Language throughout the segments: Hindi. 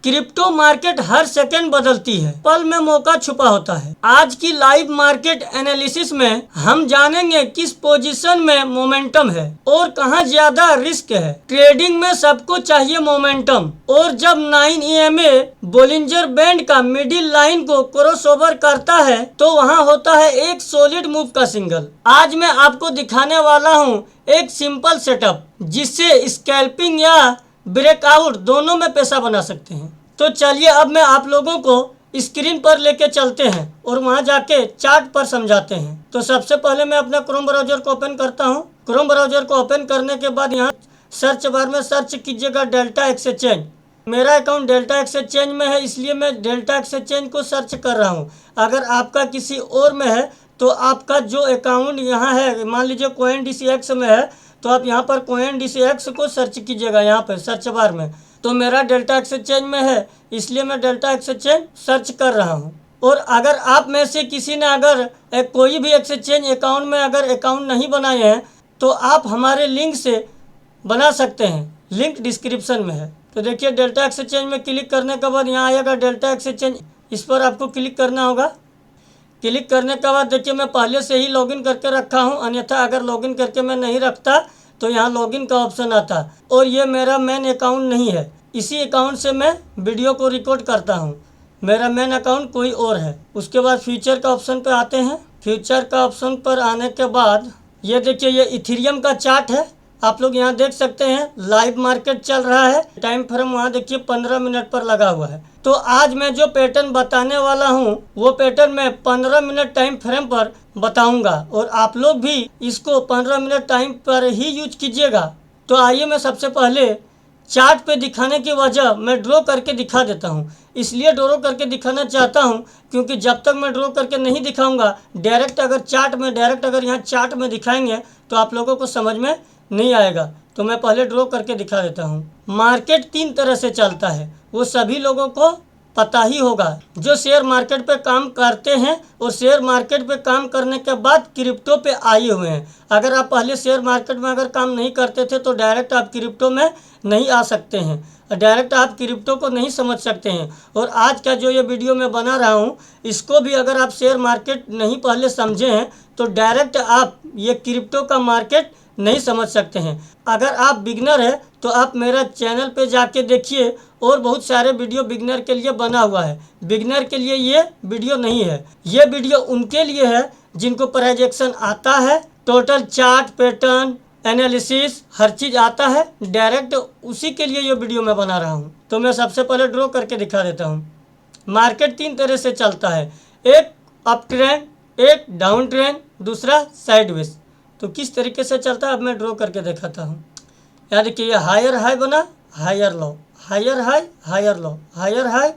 क्रिप्टो मार्केट हर सेकंड बदलती है, पल में मौका छुपा होता है। आज की लाइव मार्केट एनालिसिस में हम जानेंगे किस पोजीशन में मोमेंटम है और कहां ज्यादा रिस्क है। ट्रेडिंग में सबको चाहिए मोमेंटम, और जब 9 EMA बोलिंजर बैंड का मिडिल लाइन को क्रॉस ओवर करता है तो वहां होता है एक सॉलिड मूव का सिग्नल। आज मैं आपको दिखाने वाला हूं एक सिंपल सेटअप जिससे स्कैल्पिंग या ब्रेकआउट दोनों में पैसा बना सकते हैं। तो चलिए अब मैं आप लोगों को स्क्रीन पर लेके चलते हैं और वहां जाके चार्ट पर समझाते हैं। तो सबसे पहले मैं अपना क्रोम ब्राउजर को ओपन करता हूं। क्रोम ब्राउजर को ओपन करने के बाद यहाँ सर्च बार में सर्च कीजिएगा डेल्टा एक्सचेंज। मेरा अकाउंट डेल्टा एक्सचेंज में है, इसलिए मैं डेल्टा एक्सचेंज को सर्च कर रहा हूँ। अगर आपका किसी और में है तो आपका जो अकाउंट यहाँ है, मान लीजिए CoinDCX में है, तो आप यहाँ पर CoinDCX को सर्च कीजिएगा यहाँ पर सर्च बार में। तो मेरा डेल्टा एक्सचेंज में है, इसलिए मैं डेल्टा एक्सचेंज सर्च कर रहा हूँ। और अगर आप में से किसी ने अगर कोई भी एक्सचेंज अकाउंट में अगर अकाउंट नहीं बनाए हैं तो आप हमारे लिंक से बना सकते हैं, लिंक डिस्क्रिप्शन में है। तो देखिए डेल्टा एक्सचेंज में क्लिक करने के बाद यहाँ आएगा डेल्टा एक्सचेंज, इस पर आपको क्लिक करना होगा। क्लिक करने के बाद देखिए मैं पहले से ही लॉगिन करके रखा हूँ, अन्यथा अगर लॉगिन करके मैं नहीं रखता तो यहाँ लॉगिन का ऑप्शन आता। और ये मेरा मेन अकाउंट नहीं है, इसी अकाउंट से मैं वीडियो को रिकॉर्ड करता हूँ। मेरा मेन अकाउंट कोई और है। उसके बाद फ्यूचर का ऑप्शन पे आते हैं। फ्यूचर का ऑप्शन पर आने के बाद ये देखिए ये इथेरियम का चार्ट है। आप लोग यहाँ देख सकते हैं लाइव मार्केट चल रहा है। टाइम फ्रेम वहाँ देखिए 15 मिनट पर लगा हुआ है। तो आज मैं जो पैटर्न बताने वाला हूँ वो पैटर्न मैं 15 मिनट टाइम फ्रेम पर बताऊंगा, और आप लोग भी इसको 15 मिनट टाइम पर ही यूज कीजिएगा। तो आइए मैं सबसे पहले चार्ट पे दिखाने की वजह मैं ड्रॉ करके दिखा देता हूँ। इसलिए ड्रॉ करके दिखाना चाहता हूँ क्योंकि जब तक मैं ड्रॉ करके नहीं दिखाऊंगा, डायरेक्ट अगर यहाँ चार्ट में दिखाएंगे तो आप लोगों को समझ में नहीं आएगा। तो मैं पहले ड्रॉ करके दिखा देता हूँ। मार्केट 3 तरह से चलता है, वो सभी लोगों को पता ही होगा जो शेयर मार्केट पे काम करते हैं और शेयर मार्केट पे काम करने के बाद क्रिप्टो पे आए हुए हैं। अगर आप पहले शेयर मार्केट में अगर काम नहीं करते थे तो डायरेक्ट आप क्रिप्टो में नहीं आ सकते हैं, डायरेक्ट आप क्रिप्टो को नहीं समझ सकते हैं। और आज का जो ये वीडियो मैं बना रहा हूँ इसको भी अगर आप शेयर मार्केट नहीं पहले समझे हैं तो डायरेक्ट आप ये क्रिप्टो का मार्केट नहीं समझ सकते हैं। अगर आप बिगनर है तो आप मेरा चैनल पे जाके देखिए, और बहुत सारे वीडियो बिगनर के लिए बना हुआ है। बिगनर के लिए ये वीडियो नहीं है, ये वीडियो उनके लिए है जिनको प्राइस एक्शन आता है, टोटल चार्ट पैटर्न एनालिसिस हर चीज़ आता है। डायरेक्ट उसी के लिए ये वीडियो मैं बना रहा हूँ। तो मैं सबसे पहले ड्रॉ करके दिखा देता हूँ। मार्केट 3 तरह से चलता है, एक अप ट्रेंड, एक डाउन ट्रेंड, दूसरा साइडवेज। तो किस तरीके से चलता है अब मैं ड्रॉ करके दिखाता हूँ। यहाँ देखिए हायर हाई बना, higher low, higher high, higher low, higher high,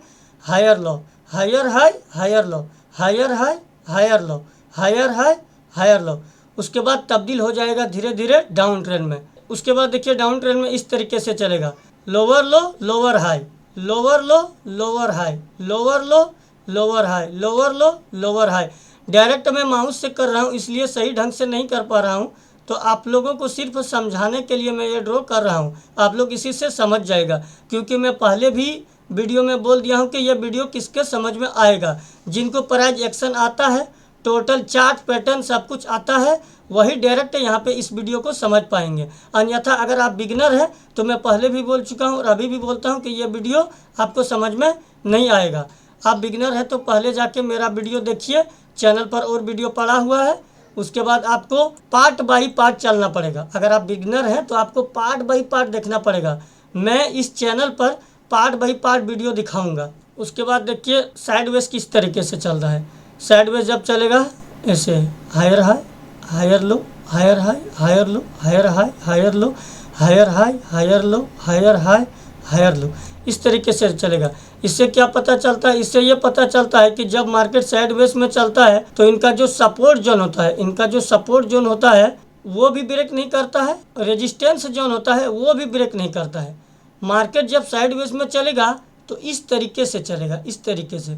higher low, higher high, higher low, higher high, higher low, higher high, higher low. उसके बाद तब्दील हो जाएगा धीरे धीरे डाउन ट्रेंड में। उसके बाद देखिए डाउन ट्रेंड में इस तरीके से चलेगा, लोअर लो, लोअर हाई, लोअर लो, लोअर हाई, लोअर लो, लोअर हाई, लोअर लो, लोअर हाई। डायरेक्ट मैं माउस से कर रहा हूँ इसलिए सही ढंग से नहीं कर पा रहा हूँ, तो आप लोगों को सिर्फ समझाने के लिए मैं ये ड्रॉ कर रहा हूँ। आप लोग इसी से समझ जाएगा, क्योंकि मैं पहले भी वीडियो में बोल दिया हूँ कि ये वीडियो किसके समझ में आएगा। जिनको प्राइस एक्शन आता है, टोटल चार्ट पैटर्न सब कुछ आता है, वही डायरेक्ट यहाँ पे इस वीडियो को समझ पाएंगे। अन्यथा अगर आप बिगनर हैं तो मैं पहले भी बोल चुका हूँ और अभी भी बोलता हूँ कि ये वीडियो आपको समझ में नहीं आएगा। आप बिगनर हैं तो पहले जाके मेरा वीडियो देखिए, चैनल पर और वीडियो पड़ा हुआ है। उसके बाद आपको पार्ट बाई पार्ट चलना पड़ेगा। अगर आप बिगनर हैं तो आपको पार्ट बाई पार्ट देखना पड़ेगा। मैं इस चैनल पर पार्ट बाई पार्ट वीडियो दिखाऊंगा। उसके बाद देखिए साइडवेज किस तरीके से चल रहा है। साइडवेज जब चलेगा ऐसे higher high, higher low, higher high, higher low, higher high, higher low, higher high, higher low, higher high, higher low, इस तरीके से चलेगा। इससे क्या पता चलता है? इससे ये पता चलता है कि जब मार्केट साइडवेज में चलता है तो इनका जो सपोर्ट जोन होता है वो भी ब्रेक नहीं करता है, रेजिस्टेंस जोन होता है वो भी ब्रेक नहीं करता है। मार्केट जब साइडवेज में चलेगा तो इस तरीके से चलेगा, इस तरीके से,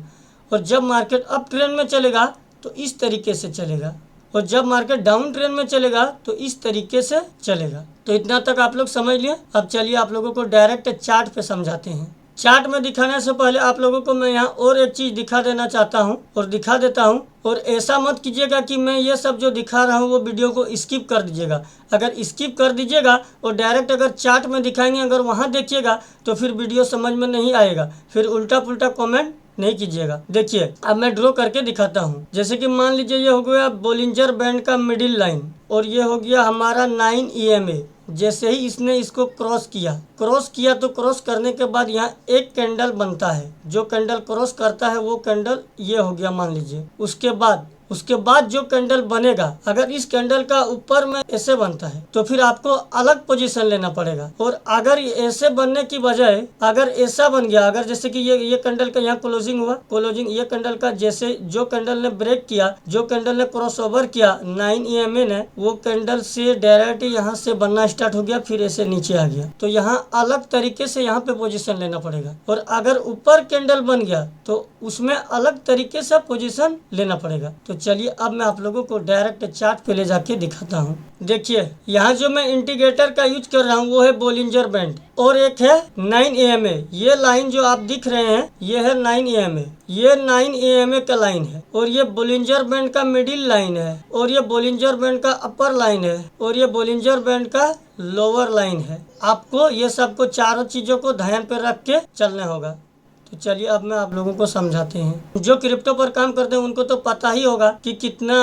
और जब मार्केट अप ट्रेंड में चलेगा तो इस तरीके से चलेगा, और जब मार्केट डाउन ट्रेंड में चलेगा तो इस तरीके से चलेगा। तो इतना तक आप लोग समझ लिए। अब चलिए आप लोगों को डायरेक्ट चार्ट पे समझाते हैं। चार्ट में दिखाने से पहले आप लोगों को मैं यहाँ और एक चीज़ दिखा देना चाहता हूँ और दिखा देता हूँ। और ऐसा मत कीजिएगा कि मैं ये सब जो दिखा रहा हूँ वो वीडियो को स्किप कर दीजिएगा। अगर स्किप कर दीजिएगा और डायरेक्ट अगर चार्ट में दिखाएंगे अगर वहाँ देखिएगा तो फिर वीडियो समझ में नहीं आएगा, फिर उल्टा पुल्टा कमेंट नहीं कीजिएगा। देखिए अब मैं ड्रॉ करके दिखाता हूँ। जैसे कि मान लीजिए ये हो गया बोलिंजर बैंड का मिडिल लाइन और ये हो गया हमारा 9 EMA। जैसे ही इसने इसको क्रॉस किया तो क्रॉस करने के बाद यहाँ एक कैंडल बनता है। जो कैंडल क्रॉस करता है वो कैंडल ये हो गया मान लीजिए। उसके बाद जो कैंडल बनेगा, अगर इस कैंडल का ऊपर में ऐसे बनता है तो फिर आपको अलग पोजीशन लेना पड़ेगा। और अगर ऐसे बनने की बजाय अगर ऐसा बन गया, अगर जैसे कि ये कैंडल का यहाँ क्लोजिंग हुआ, ये कैंडल का जैसे जो कैंडल ने ब्रेक किया, जो कैंडल ने क्रॉस ओवर किया 9 EMA ने, वो कैंडल से डायरेक्ट यहाँ से बनना स्टार्ट हो गया, फिर ऐसे नीचे आ गया। तो यहाँ अलग तरीके से यहाँ पे पोजीशन लेना पड़ेगा। और अगर ऊपर कैंडल बन गया तो उसमें अलग तरीके से पोजीशन लेना पड़ेगा। तो चलिए अब मैं आप लोगों को डायरेक्ट चार्ट पे ले जाके दिखाता हूँ। देखिए यहाँ जो मैं इंडिकेटर का यूज कर रहा हूँ वो है बोलिंजर बैंड और एक है 9 EMA। ये लाइन जो आप दिख रहे हैं ये है 9 EMA, ये 9 EMA का लाइन है और ये बोलिंजर बैंड का मिडिल लाइन है और ये बोलिंजर बैंड का अपर लाइन है और ये बोलिंजर बैंड का लोअर लाइन है। आपको ये सबको चारों चीजों को ध्यान पे रख के चलना होगा। तो चलिए अब मैं आप लोगों को समझाते हैं। जो क्रिप्टो पर काम करते हैं उनको तो पता ही होगा कि कितना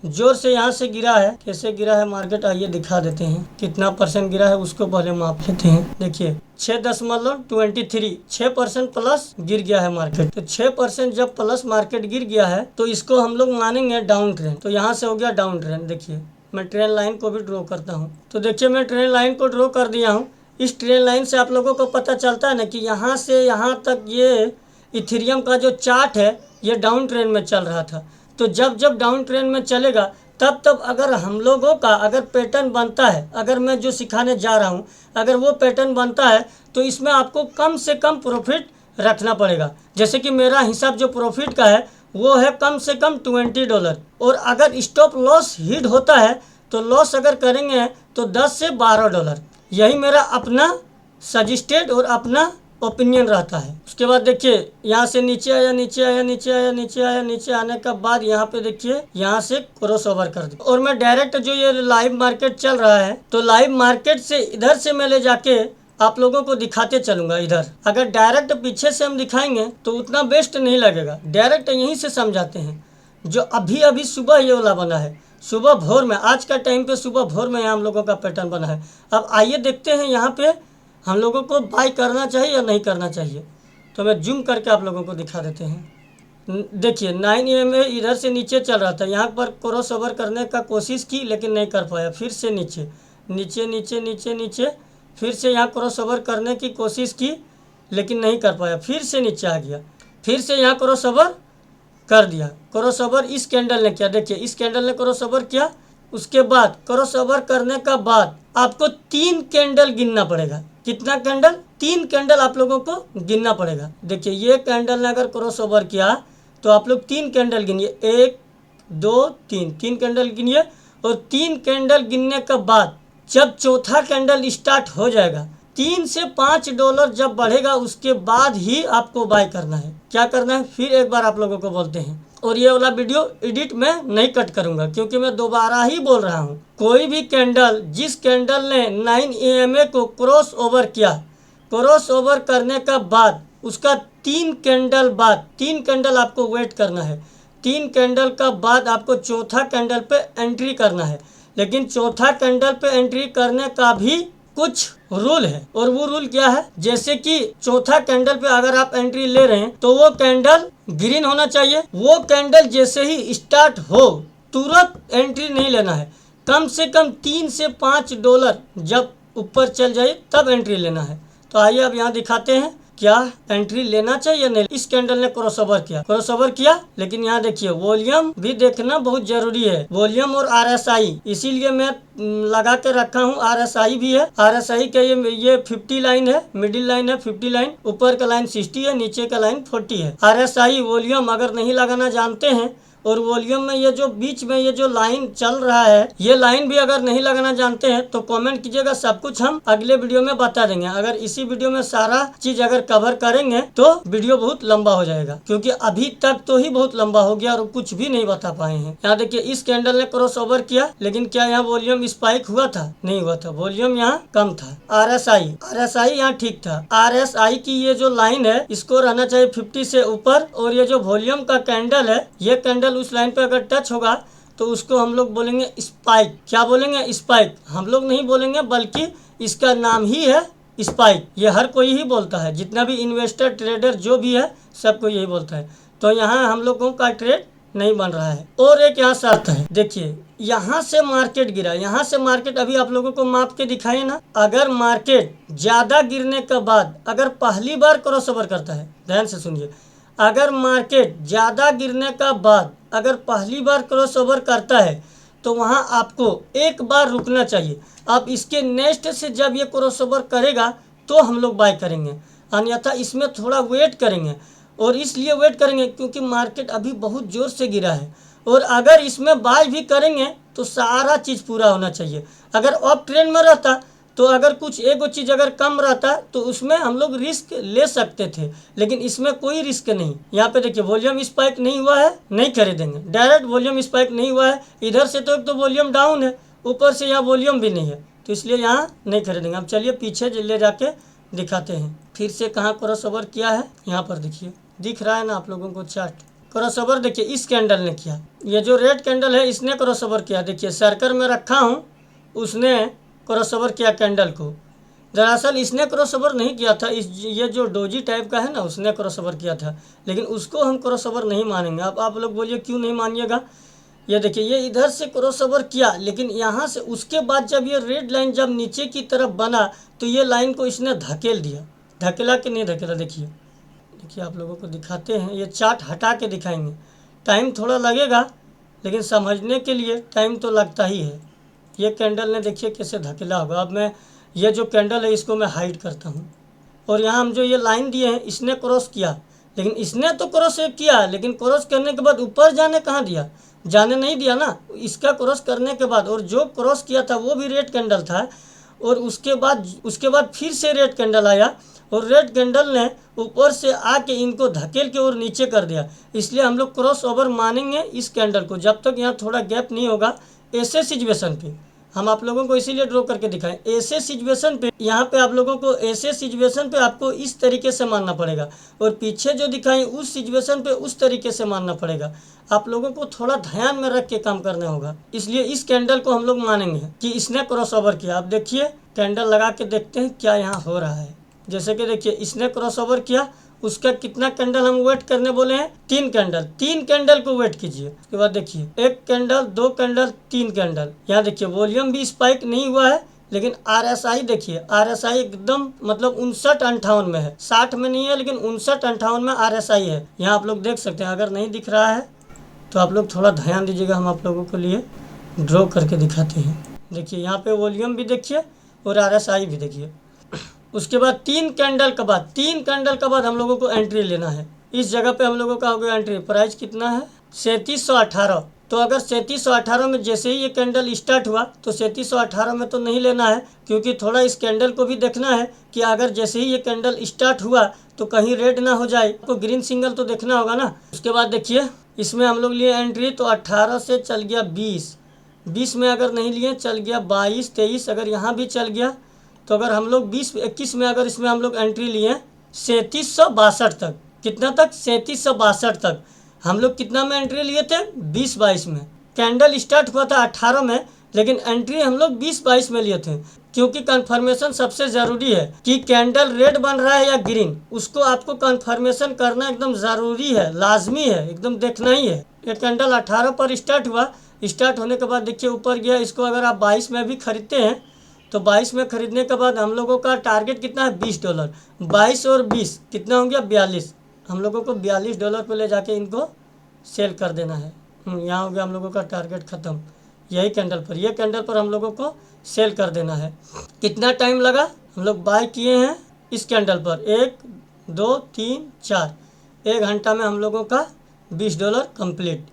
जोर से यहाँ से गिरा है, कैसे गिरा है मार्केट। आइए दिखा देते हैं कितना % गिरा है, उसको पहले माप लेते हैं। देखिए 6.23 6% प्लस गिर गया है मार्केट। तो 6% जब प्लस मार्केट गिर गया है तो इसको हम लोग मानेंगे डाउन ट्रेंड। तो यहाँ से हो गया डाउन ट्रेंड। देखिए मैं ट्रेंड लाइन को भी ड्रॉ करता हूँ। तो देखिए मैं ट्रेंड लाइन को ड्रॉ कर दिया हूँ। इस ट्रेंड लाइन से आप लोगों को पता चलता है ना कि यहाँ से यहाँ तक ये इथेरियम का जो चार्ट है ये डाउन ट्रेंड में चल रहा था। तो जब डाउन ट्रेंड में चलेगा तब अगर हम लोगों का अगर पैटर्न बनता है, अगर मैं जो सिखाने जा रहा हूँ अगर वो पैटर्न बनता है तो इसमें आपको कम से कम प्रॉफिट रखना पड़ेगा। जैसे कि मेरा हिसाब जो प्रॉफिट का है वो है कम से कम $20। और अगर स्टॉप लॉस हिट होता है तो लॉस अगर करेंगे तो $10 से $12। यही मेरा अपना सजेस्टेड और अपना ओपिनियन रहता है। उसके बाद देखिए यहाँ से नीचे आया, नीचे आने का बाद यहाँ पे देखिए यहाँ से क्रॉस ओवर कर दिया। और मैं डायरेक्ट जो ये लाइव मार्केट चल रहा है तो लाइव मार्केट से इधर से मैं ले जाके आप लोगों को दिखाते चलूंगा। इधर अगर डायरेक्ट पीछे से हम दिखाएंगे तो उतना बेस्ट नहीं लगेगा। डायरेक्ट यहीं से समझाते हैं। जो अभी सुबह ये वाला बना है, सुबह भोर में, आज का टाइम पे सुबह भोर में हम लोगों का पैटर्न बना है। अब आइए देखते हैं यहाँ पे हम लोगों को बाय करना चाहिए या नहीं करना चाहिए। तो मैं जूम करके आप लोगों को दिखा देते हैं। देखिए 9 EMA इधर से नीचे चल रहा था, यहाँ पर क्रॉस ओवर करने का कोशिश की लेकिन नहीं कर पाया। फिर से नीचे फिर से यहाँ क्रॉस ओवर करने की कोशिश की लेकिन नहीं कर पाया। फिर से नीचे आ गया, फिर से यहाँ क्रॉस ओवर कर दिया। क्रॉस ओवर इस कैंडल ने किया। देखिए इस कैंडल ने क्रॉस ओवर किया। उसके बाद क्रॉस ओवर करने का बाद आपको 3 कैंडल गिनना पड़ेगा। कितना कैंडल? 3 कैंडल आप लोगों को गिनना पड़ेगा। देखिए ये कैंडल ने अगर क्रॉस ओवर किया तो आप लोग 3 कैंडल गिनिए, 1 2 3 कैंडल गिनिए। और 3 कैंडल गिनने के बाद जब चौथा कैंडल स्टार्ट हो जाएगा, $3 से $5 जब बढ़ेगा उसके बाद ही आपको बाय करना है। क्या करना है फिर एक बार आप लोगों को बोलते हैं। और ये वाला वीडियो एडिट में नहीं कट करूंगा क्योंकि मैं दोबारा ही बोल रहा हूँ। कोई भी कैंडल, जिस कैंडल ने 9 EMA को क्रॉस ओवर किया, क्रॉस ओवर करने का बाद उसका 3 कैंडल आपको वेट करना है। 3 कैंडल का बाद आपको चौथा कैंडल पे एंट्री करना है। लेकिन चौथा कैंडल पे एंट्री करने का भी कुछ रूल है। और वो रूल क्या है? जैसे कि चौथा कैंडल पे अगर आप एंट्री ले रहे हैं तो वो कैंडल ग्रीन होना चाहिए। वो कैंडल जैसे ही स्टार्ट हो तुरंत एंट्री नहीं लेना है। कम से कम $3 से $5 जब ऊपर चल जाए तब एंट्री लेना है। तो आइए अब यहाँ दिखाते हैं क्या एंट्री लेना चाहिए नहीं। इस कैंडल ने क्रॉस ओवर किया लेकिन यहाँ देखिए वॉल्यूम भी देखना बहुत जरूरी है। वॉल्यूम और RSI इसीलिए मैं लगा के रखा हूँ। RSI भी है। RSI का ये 50 लाइन है, मिडिल लाइन है 50 लाइन, ऊपर का लाइन 60 है, नीचे का लाइन 40 है। RSI वॉल्यूम अगर नहीं लगाना जानते हैं और वॉल्यूम में ये जो बीच में ये जो लाइन चल रहा है, ये लाइन भी अगर नहीं लगाना जानते हैं तो कमेंट कीजिएगा, सब कुछ हम अगले वीडियो में बता देंगे। अगर इसी वीडियो में सारा चीज अगर कवर करेंगे तो वीडियो बहुत लंबा हो जाएगा, क्योंकि अभी तक तो ही बहुत लंबा हो गया और कुछ भी नहीं बता पाए हैं। यहाँ देखिए इस कैंडल ने क्रॉस ओवर किया, लेकिन क्या यहाँ वॉल्यूम स्पाइक हुआ था? नहीं हुआ था, वॉल्यूम यहाँ कम था। RSI यहाँ ठीक था। RSI की ये जो लाइन है इसको रहना चाहिए 50 से ऊपर, और ये जो वॉल्यूम का कैंडल है, ये कैंडल उस लाइन पे अगर टच होगा तो उसको हम लोग बोलेंगे स्पाइक। क्या बोलेंगे? स्पाइक। हम लोग नहीं बोलेंगे, बल्कि इसका नाम ही है स्पाइक। ये हर कोई ही बोलता है, जितना भी इन्वेस्टर ट्रेडर जो भी है सबको यही बोलता है। तो यहाँ हम लोगों का ट्रेड नहीं बन रहा है। और एक यहाँ शर्त है, देखिए यहाँ से मार्केट गिरा, यहाँ से मार्केट अभी आप लोगों को माप के दिखाए ना, अगर मार्केट ज्यादा गिरने के बाद अगर पहली बार क्रॉस ओवर करता है, ध्यान से सुनिए, अगर मार्केट ज्यादा गिरने का बाद अगर पहली बार क्रॉस ओवर करता है तो वहाँ आपको एक बार रुकना चाहिए। अब इसके नेक्स्ट से जब ये क्रॉस ओवर करेगा तो हम लोग बाय करेंगे, अन्यथा इसमें थोड़ा वेट करेंगे। और इसलिए वेट करेंगे क्योंकि मार्केट अभी बहुत जोर से गिरा है, और अगर इसमें बाय भी करेंगे तो सारा चीज़ पूरा होना चाहिए। अगर अप ट्रेंड में रहता तो अगर कुछ एक चीज़ अगर कम रहता तो उसमें हम लोग रिस्क ले सकते थे, लेकिन इसमें कोई रिस्क नहीं। यहाँ पे देखिए वॉल्यूम स्पाइक नहीं हुआ है, नहीं खरीदेंगे। डायरेक्ट वॉल्यूम स्पाइक नहीं हुआ है, इधर से तो एक तो वॉल्यूम डाउन है, ऊपर से यहाँ वॉल्यूम भी नहीं है, तो इसलिए यहाँ नहीं खरीदेंगे। अब चलिए पीछे ले जाके दिखाते हैं फिर से कहाँ क्रॉस ओवर किया है। यहाँ पर देखिए, दिख रहा है ना आप लोगों को चार्ट? क्रॉस ओवर देखिए इस कैंडल ने किया, ये जो रेड कैंडल है इसने क्रॉस ओवर किया। देखिए सर्कल में रखा हूँ, उसने क्रॉस ओवर किया कैंडल को। दरअसल इसने क्रॉस ओवर नहीं किया था, ये जो डोजी टाइप का है ना उसने क्रॉस ओवर किया था, लेकिन उसको हम क्रॉस ओवर नहीं मानेंगे। अब आप लोग बोलिए क्यों नहीं मानिएगा? ये देखिए ये इधर से क्रॉस ओवर किया, लेकिन यहाँ से उसके बाद जब ये रेड लाइन जब नीचे की तरफ बना तो ये लाइन को इसने धकेल दिया। धकेला कि नहीं धकेला? देखिए आप लोगों को दिखाते हैं, ये चार्ट हटा के दिखाएंगे, टाइम थोड़ा लगेगा लेकिन समझने के लिए टाइम तो लगता ही है। ये कैंडल ने देखिए कैसे धकेला होगा। अब मैं ये जो कैंडल है इसको मैं हाइड करता हूँ, और यहाँ हम जो ये लाइन दिए हैं इसने क्रॉस किया, लेकिन इसने तो क्रॉस किया, लेकिन क्रॉस करने के बाद ऊपर जाने कहाँ दिया? जाने नहीं दिया ना। इसका क्रॉस करने के बाद, और जो क्रॉस किया था वो भी रेड कैंडल था, और उसके बाद फिर से रेड कैंडल आया, और रेड कैंडल ने ऊपर से आके इनको धकेल के और नीचे कर दिया। इसलिए हम लोग क्रॉस ओवर मानेंगे इस कैंडल को जब तक यहाँ थोड़ा गैप नहीं होगा। ऐसे सिचुएशन पे हम आप लोगों को इसीलिए ड्रॉ करके दिखाएं, ऐसे सिचुएशन पे, यहाँ पे आप लोगों को ऐसे सिचुएशन पे आपको इस तरीके से मानना पड़ेगा, और पीछे जो दिखाएं उस सिचुएशन पे उस तरीके से मानना पड़ेगा। आप लोगों को थोड़ा ध्यान में रख के काम करना होगा। इसलिए इस कैंडल को हम लोग मानेंगे कि इसने क्रॉस ओवर किया। आप देखिए कैंडल लगा के देखते हैं क्या यहाँ हो रहा है। जैसे कि देखिए इसने क्रॉस ओवर किया, उसका कितना कैंडल हम वेट करने बोले हैं? 3 कैंडल। 3 कैंडल को वेट कीजिए। उसके बाद देखिए 1 कैंडल, 2 कैंडल, 3 कैंडल। यहाँ देखिए वॉल्यूम भी स्पाइक नहीं हुआ है, लेकिन RSI देखिए, RSI एकदम मतलब 59-58 में है, 60 में नहीं है, लेकिन 59-58 में RSI है। यहाँ आप लोग देख सकते हैं। अगर नहीं दिख रहा है तो आप लोग थोड़ा ध्यान दीजिएगा, हम आप लोगों के लिए ड्रॉ करके दिखाते हैं। देखिए यहाँ पे वॉल्यूम भी देखिए और RSI भी देखिए। उसके बाद 3 कैंडल के बाद हम लोगों को एंट्री लेना है। इस जगह पे हम लोगों का हो गया एंट्री। प्राइस कितना है? 3718। तो अगर 3718 में जैसे ही ये कैंडल स्टार्ट हुआ तो 3718 में तो नहीं लेना है, क्योंकि थोड़ा इस कैंडल को भी देखना है कि अगर जैसे ही ये कैंडल स्टार्ट हुआ तो कहीं रेड ना हो जाए, तो ग्रीन सिग्नल तो देखना होगा ना। उसके बाद देखिए इसमें हम लोग लिए एंट्री, तो 18 से चल गया 20 में अगर नहीं लिए चल गया 22, 23, अगर यहाँ भी चल गया तो अगर हम लोग 20-21 में अगर इसमें हम लोग एंट्री लिए 3762 तक। कितना तक? 3762 तक। हम लोग कितना में एंट्री लिए थे? 20-22 में। कैंडल स्टार्ट हुआ था 18 में, लेकिन एंट्री हम लोग 20-22 में लिए थे, क्योंकि कंफर्मेशन सबसे ज़रूरी है कि कैंडल रेड बन रहा है या ग्रीन, उसको आपको कंफर्मेशन करना एकदम ज़रूरी है, लाजमी है, एकदम देखना ही है। ये कैंडल 18 पर स्टार्ट हुआ, स्टार्ट होने के बाद देखिए ऊपर गया। इसको अगर आप 22 में भी खरीदते हैं तो 22 में खरीदने के बाद हम लोगों का टारगेट कितना है? $20। 22 और 20 कितना हो गया? 42। हम लोगों को $42 पे ले जाके इनको सेल कर देना है। यहाँ हो गया हम लोगों का टारगेट ख़त्म। यही कैंडल पर, ये कैंडल पर हम लोगों को सेल कर देना है। कितना टाइम लगा? हम लोग बाय किए हैं इस कैंडल पर 1, 2, 3, 4, 1 घंटा में हम लोगों का $20 कंप्लीट।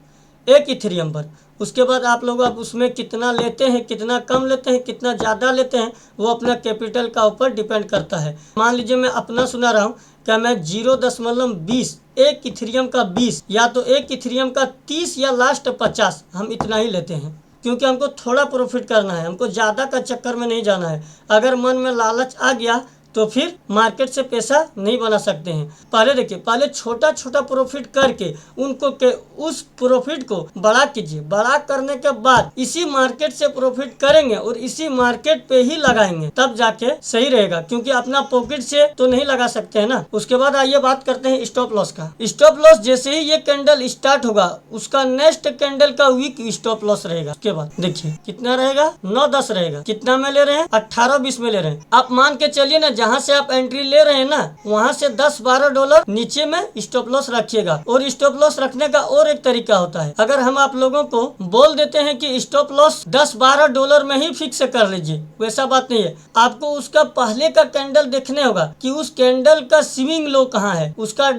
एक इथेरियम पर। उसके बाद आप लोग अब उसमें कितना लेते हैं, कितना कम लेते हैं, कितना ज़्यादा लेते हैं, वो अपना कैपिटल का ऊपर डिपेंड करता है। मान लीजिए मैं अपना सुना रहा हूँ, क्या मैं 0.20 एक इथेरियम का 20 या तो एक इथेरियम का 30 या लास्ट 50 हम इतना ही लेते हैं, क्योंकि हमको थोड़ा प्रॉफिट करना है, हमको ज़्यादा का चक्कर में नहीं जाना है। अगर मन में लालच आ गया तो फिर मार्केट से पैसा नहीं बना सकते हैं। पहले देखिए, पहले छोटा छोटा प्रॉफिट करके उनको के उस प्रॉफिट को बड़ा कीजिए, बड़ा करने के बाद इसी मार्केट से प्रॉफिट करेंगे और इसी मार्केट पे ही लगाएंगे, तब जाके सही रहेगा, क्योंकि अपना पॉकेट से तो नहीं लगा सकते हैं ना। उसके बाद आइए बात करते हैं स्टॉप लॉस का। स्टॉप लॉस जैसे ही ये कैंडल स्टार्ट होगा, उसका नेक्स्ट कैंडल का वीक स्टॉप लॉस रहेगा। उसके बाद देखिए कितना रहेगा, 9-10 रहेगा। कितना में ले रहे हैं, 18-20 में ले रहे हैं। आप मान के चलिए ना, जहाँ से आप एंट्री ले रहे हैं ना, वहाँ से $10-12 नीचे में स्टॉप लॉस रखिएगा। और स्टॉप लॉस रखने का और एक तरीका होता है, अगर हम आप लोगों को बोल देते हैं कि स्टॉप लॉस $10-12 में ही फिक्स कर लीजिए, वैसा बात नहीं है। आपको उसका पहले का कैंडल देखने होगा कि उस कैंडल का स्विंग लो कहाँ है, उसका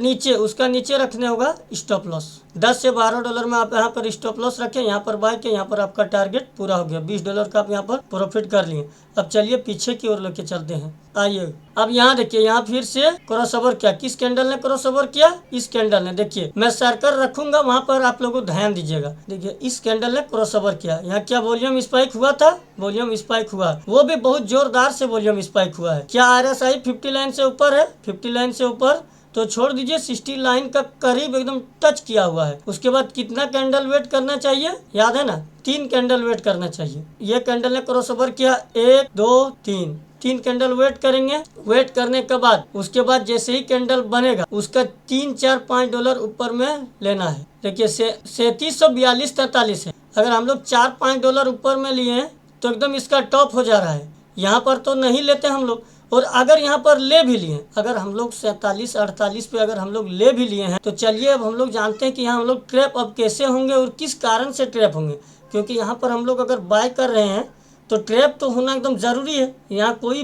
नीचे रखने होगा स्टॉप लॉस। $10 से $12 में आप यहाँ पर स्टॉप लॉस रखें, यहाँ पर बाय के, यहाँ पर आपका टारगेट पूरा हो गया। $20 का आप यहाँ पर प्रॉफिट कर लिए। अब चलिए पीछे की ओर लेके चलते हैं। आइए अब यहाँ देखिए, यहाँ फिर से क्रॉसओवर किया। किस कैंडल ने क्रॉसओवर किया, इस कैंडल ने। देखिए मैं सर्कल रखूंगा, वहां पर आप लोगों ध्यान दीजिएगा। देखिए इस कैंडल ने क्रॉसओवर किया। यहाँ क्या वॉल्यूम स्पाइक हुआ था, वॉल्यूम स्पाइक हुआ, वो भी बहुत जोरदार से वॉल्यूम स्पाइक हुआ है। क्या RSI 50 लाइन से ऊपर है, 50 लाइन से ऊपर तो छोड़ दीजिए, 60 लाइन का करीब एकदम टच किया हुआ है। उसके बाद कितना कैंडल वेट करना चाहिए, याद है ना, 3 कैंडल वेट करना चाहिए। ये कैंडल ने क्रॉसओवर किया, 1 2 3 कैंडल वेट करेंगे। वेट करने के बाद उसके बाद जैसे ही कैंडल बनेगा, उसका $3-4-5 ऊपर में लेना है। देखिए 3742-43 है। अगर हम लोग $4-5 ऊपर में लिए हैं तो एकदम इसका टॉप हो जा रहा है। यहाँ पर तो नहीं लेते हम लोग। और अगर यहाँ पर ले भी लिए, अगर हम लोग 47-48 पे अगर हम लोग ले भी लिए हैं, तो चलिए अब हम लोग जानते हैं कि यहाँ हम लोग ट्रैप अब कैसे होंगे और किस कारण से ट्रैप होंगे। क्योंकि यहाँ पर हम लोग अगर बाय कर रहे हैं तो ट्रैप तो होना एकदम ज़रूरी है। यहाँ कोई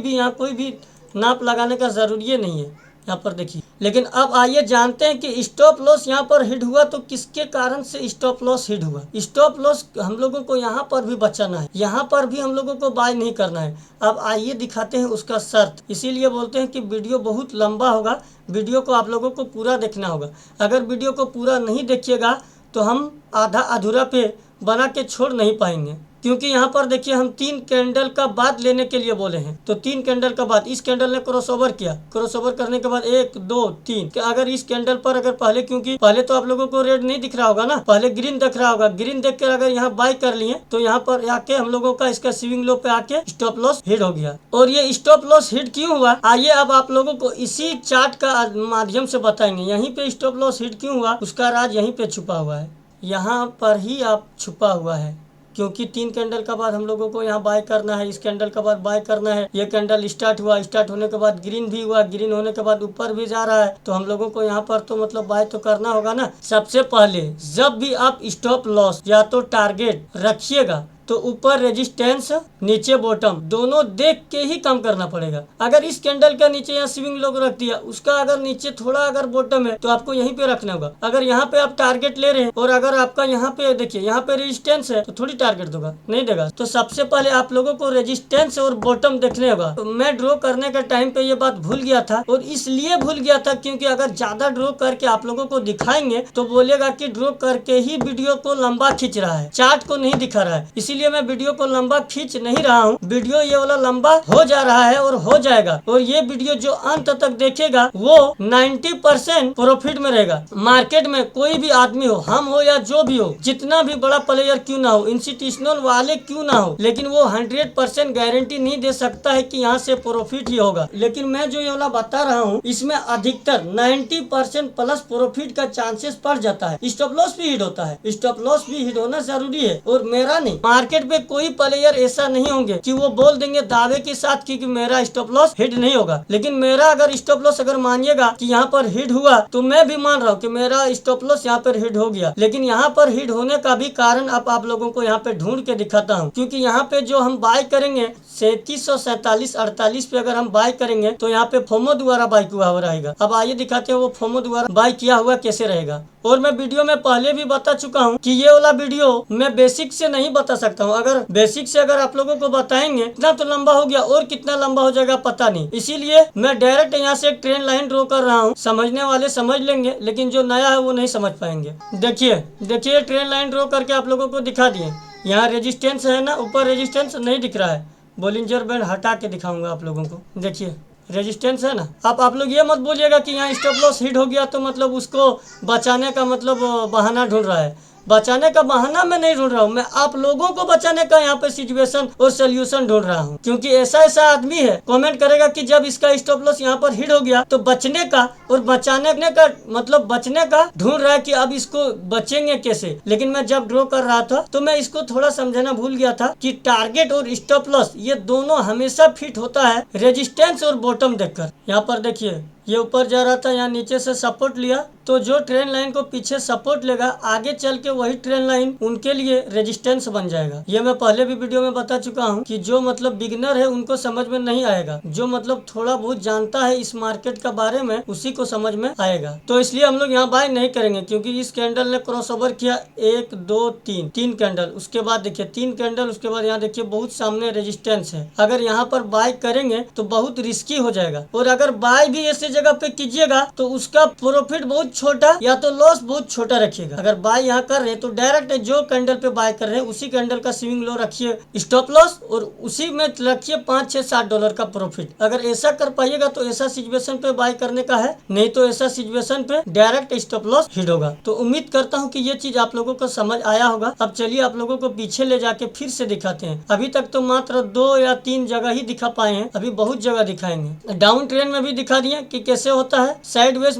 भी नाप लगाने का ज़रूरी नहीं है। यहाँ पर देखिए, लेकिन अब आइए जानते हैं कि स्टॉप लॉस यहाँ पर हिट हुआ तो किसके कारण से स्टॉप लॉस हिट हुआ। स्टॉप लॉस हम लोगों को यहाँ पर भी बचाना है, यहाँ पर भी हम लोगों को बाय नहीं करना है। अब आइए दिखाते हैं उसका शर्त। इसीलिए बोलते हैं कि वीडियो बहुत लंबा होगा, वीडियो को आप लोगों को पूरा देखना होगा। अगर वीडियो को पूरा नहीं देखिएगा तो हम आधा अधूरा पे बना के छोड़ नहीं पाएंगे। क्योंकि यहाँ पर देखिए हम 3 कैंडल का बाद लेने के लिए बोले हैं, तो 3 कैंडल का बाद इस कैंडल ने क्रॉसओवर किया। क्रॉसओवर करने के बाद 1 2 3, अगर इस कैंडल पर अगर पहले, क्योंकि पहले तो आप लोगों को रेड नहीं दिख रहा होगा ना, पहले ग्रीन दिख रहा होगा। ग्रीन देख कर अगर यहाँ बाय कर लिए तो यहाँ पर आके हम लोगों का इसका स्विंग लो पे आके स्टॉप लॉस हिट हो गया। और ये स्टॉप लॉस हिट क्यों हुआ, आइए अब आप लोगों को इसी चार्ट का माध्यम से बताएंगे। यहीं पे स्टॉप लॉस हिट क्यों हुआ, उसका राज यहीं पे छुपा हुआ है, यहाँ पर ही आप छुपा हुआ है। क्योंकि 3 कैंडल का बाद हम लोगों को यहाँ बाय करना है, इस कैंडल का बाद बाय करना है। ये कैंडल स्टार्ट हुआ, स्टार्ट होने के बाद ग्रीन भी हुआ, ग्रीन होने के बाद ऊपर भी जा रहा है, तो हम लोगों को यहाँ पर तो मतलब बाय तो करना होगा ना। सबसे पहले जब भी आप स्टॉप लॉस या तो टारगेट रखिएगा तो ऊपर रेजिस्टेंस, नीचे बॉटम, दोनों देख के ही काम करना पड़ेगा। अगर इस कैंडल का नीचे यहाँ स्विंग लो रख दिया, उसका अगर नीचे थोड़ा अगर बॉटम है तो आपको यहीं पे रखना होगा। अगर यहाँ पे आप टारगेट ले रहे हैं और अगर आपका यहाँ पे देखिए यहाँ पे रेजिस्टेंस है तो थोड़ी टारगेट दोगा, नहीं देगा। तो सबसे पहले आप लोगों को रेजिस्टेंस और बॉटम देखने होगा। तो मैं ड्रॉ करने के टाइम पे ये बात भूल गया था, और इसलिए भूल गया था क्योंकि अगर ज्यादा ड्रॉ करके आप लोगों को दिखाएंगे तो बोलेगा कि ड्रॉ करके ही वीडियो को लंबा खींच रहा है, चार्ट को नहीं दिखा रहा है। इसीलिए मैं वीडियो को लंबा खींच नहीं रहा हूँ। वीडियो ये वाला लंबा हो जा रहा है और हो जाएगा, और ये वीडियो जो अंत तक देखेगा वो 90% प्रॉफिट में रहेगा। मार्केट में कोई भी आदमी हो, हम हो या जो भी हो, जितना भी बड़ा प्लेयर क्यों ना हो, इंस्टीट्यूशनल वाले क्यों ना हो, लेकिन वो 100% गारंटी नहीं दे सकता है कि यहाँ से प्रॉफिट ही होगा। लेकिन मैं जो ये वाला बता रहा हूँ इसमें अधिकतर 90% प्लस प्रॉफिट का चांसेस पड़ जाता है। स्टॉप लॉस भी हिट होता है, स्टॉप लॉस भी हिट होना जरूरी है। और मेरा नहीं, मार्केट पे कोई प्लेयर ऐसा नहीं होंगे कि वो बोल देंगे दावे के साथ कि मेरा स्टॉप लॉस हिट नहीं होगा। लेकिन मेरा अगर स्टॉप लॉस अगर मानिएगा कि यहाँ पर हिट हुआ तो मैं भी मान रहा हूँ कि मेरा स्टॉप लॉस यहाँ पर हिट हो गया। लेकिन यहाँ पर हिट होने का भी कारण अब आप लोगों को यहाँ पे ढूंढ के दिखाता हूँ। क्योंकि यहाँ पे जो हम बाय करेंगे 3747-48 पे अगर हम बाय करेंगे तो यहाँ पे फोमो द्वारा बाय हुआ रहेगा। अब आइए दिखाते हैं वो फोमो द्वारा बाय किया हुआ कैसे रहेगा। और मैं वीडियो में पहले भी बता चुका हूँ कि ये वाला वीडियो मैं बेसिक से नहीं बता सकता हूँ। अगर बेसिक से अगर आप लोगों को बताएंगे इतना तो लंबा हो गया, और कितना लंबा हो जाएगा पता नहीं। इसीलिए मैं डायरेक्ट यहाँ से एक ट्रेन लाइन ड्रॉ कर रहा हूँ। समझने वाले समझ लेंगे, लेकिन जो नया है वो नहीं समझ पाएंगे। देखिए ट्रेन लाइन ड्रॉ करके आप लोगों को दिखा दिए। यहाँ रेजिस्टेंस है ना, ऊपर रेजिस्टेंस नहीं दिख रहा है, बोलिंजर बैंड हटा के दिखाऊंगा आप लोगों को। देखिए रेजिस्टेंस है ना। अब आप लोग ये मत बोलिएगा कि यहाँ स्टॉप लॉस हिट हो गया तो मतलब उसको बचाने का मतलब बहाना ढूंढ रहा है। बचाने का बहाना मैं नहीं ढूंढ रहा हूँ, मैं आप लोगों को बचाने का यहाँ पे सिचुएशन और सोल्यूशन ढूंढ रहा हूँ। क्योंकि ऐसा आदमी है कमेंट करेगा कि जब इसका स्टॉप लॉस यहाँ पर हिट हो गया तो बचने का और बचाने का मतलब बचने का ढूंढ रहा है कि अब इसको बचेंगे कैसे। लेकिन मैं जब ड्रॉ कर रहा था तो मैं इसको थोड़ा समझाना भूल गया था कि टारगेट और स्टॉप लॉस ये दोनों हमेशा फिट होता है रेजिस्टेंस और बॉटम देखकर। यहाँ पर देखिए ये ऊपर जा रहा था, यहाँ नीचे से सपोर्ट लिया, तो जो ट्रेन लाइन को पीछे सपोर्ट लेगा आगे चल के वही ट्रेन लाइन उनके लिए रेजिस्टेंस बन जाएगा। ये मैं पहले भी वीडियो में बता चुका हूँ कि जो मतलब बिगिनर है उनको समझ में नहीं आएगा, जो मतलब थोड़ा बहुत जानता है इस मार्केट का बारे में उसी को समझ में आएगा। तो इसलिए हम लोग यहाँ बाय नहीं करेंगे, क्योंकि इस कैंडल ने क्रॉस ओवर किया 1 2 3 तीन कैंडल, उसके बाद देखिए 3 कैंडल, उसके बाद यहाँ देखिए बहुत सामने रेजिस्टेंस है। अगर यहाँ पर बाय करेंगे तो बहुत रिस्की हो जाएगा, और अगर बाय भी ऐसे जगह पे कीजिएगा तो उसका प्रॉफिट बहुत छोटा या तो लॉस बहुत छोटा रखिएगा। अगर बाय यहाँ कर रहे हैं तो डायरेक्ट जो कैंडल पे बाय कर रहे हैं उसी कैंडल का स्विंग लो रखिए स्टॉप लॉस, और उसी में रखिए 5 6 7 डॉलर का प्रॉफिट। अगर ऐसा कर पाइएगा तो ऐसा सिचुएशन पे बाय करने का है, नहीं तो ऐसा सिचुएशन पे डायरेक्ट स्टॉप लॉस हिट होगा। तो उम्मीद करता हूँ कि ये चीज आप लोगों को समझ आया होगा। अब चलिए आप लोगों को पीछे ले जाके फिर से दिखाते हैं। अभी तक तो मात्र 2 या 3 जगह ही दिखा पाए हैं, अभी बहुत जगह दिखाएंगे। डाउन ट्रेन में भी दिखा दिए कि कैसे होता है, साइडवेज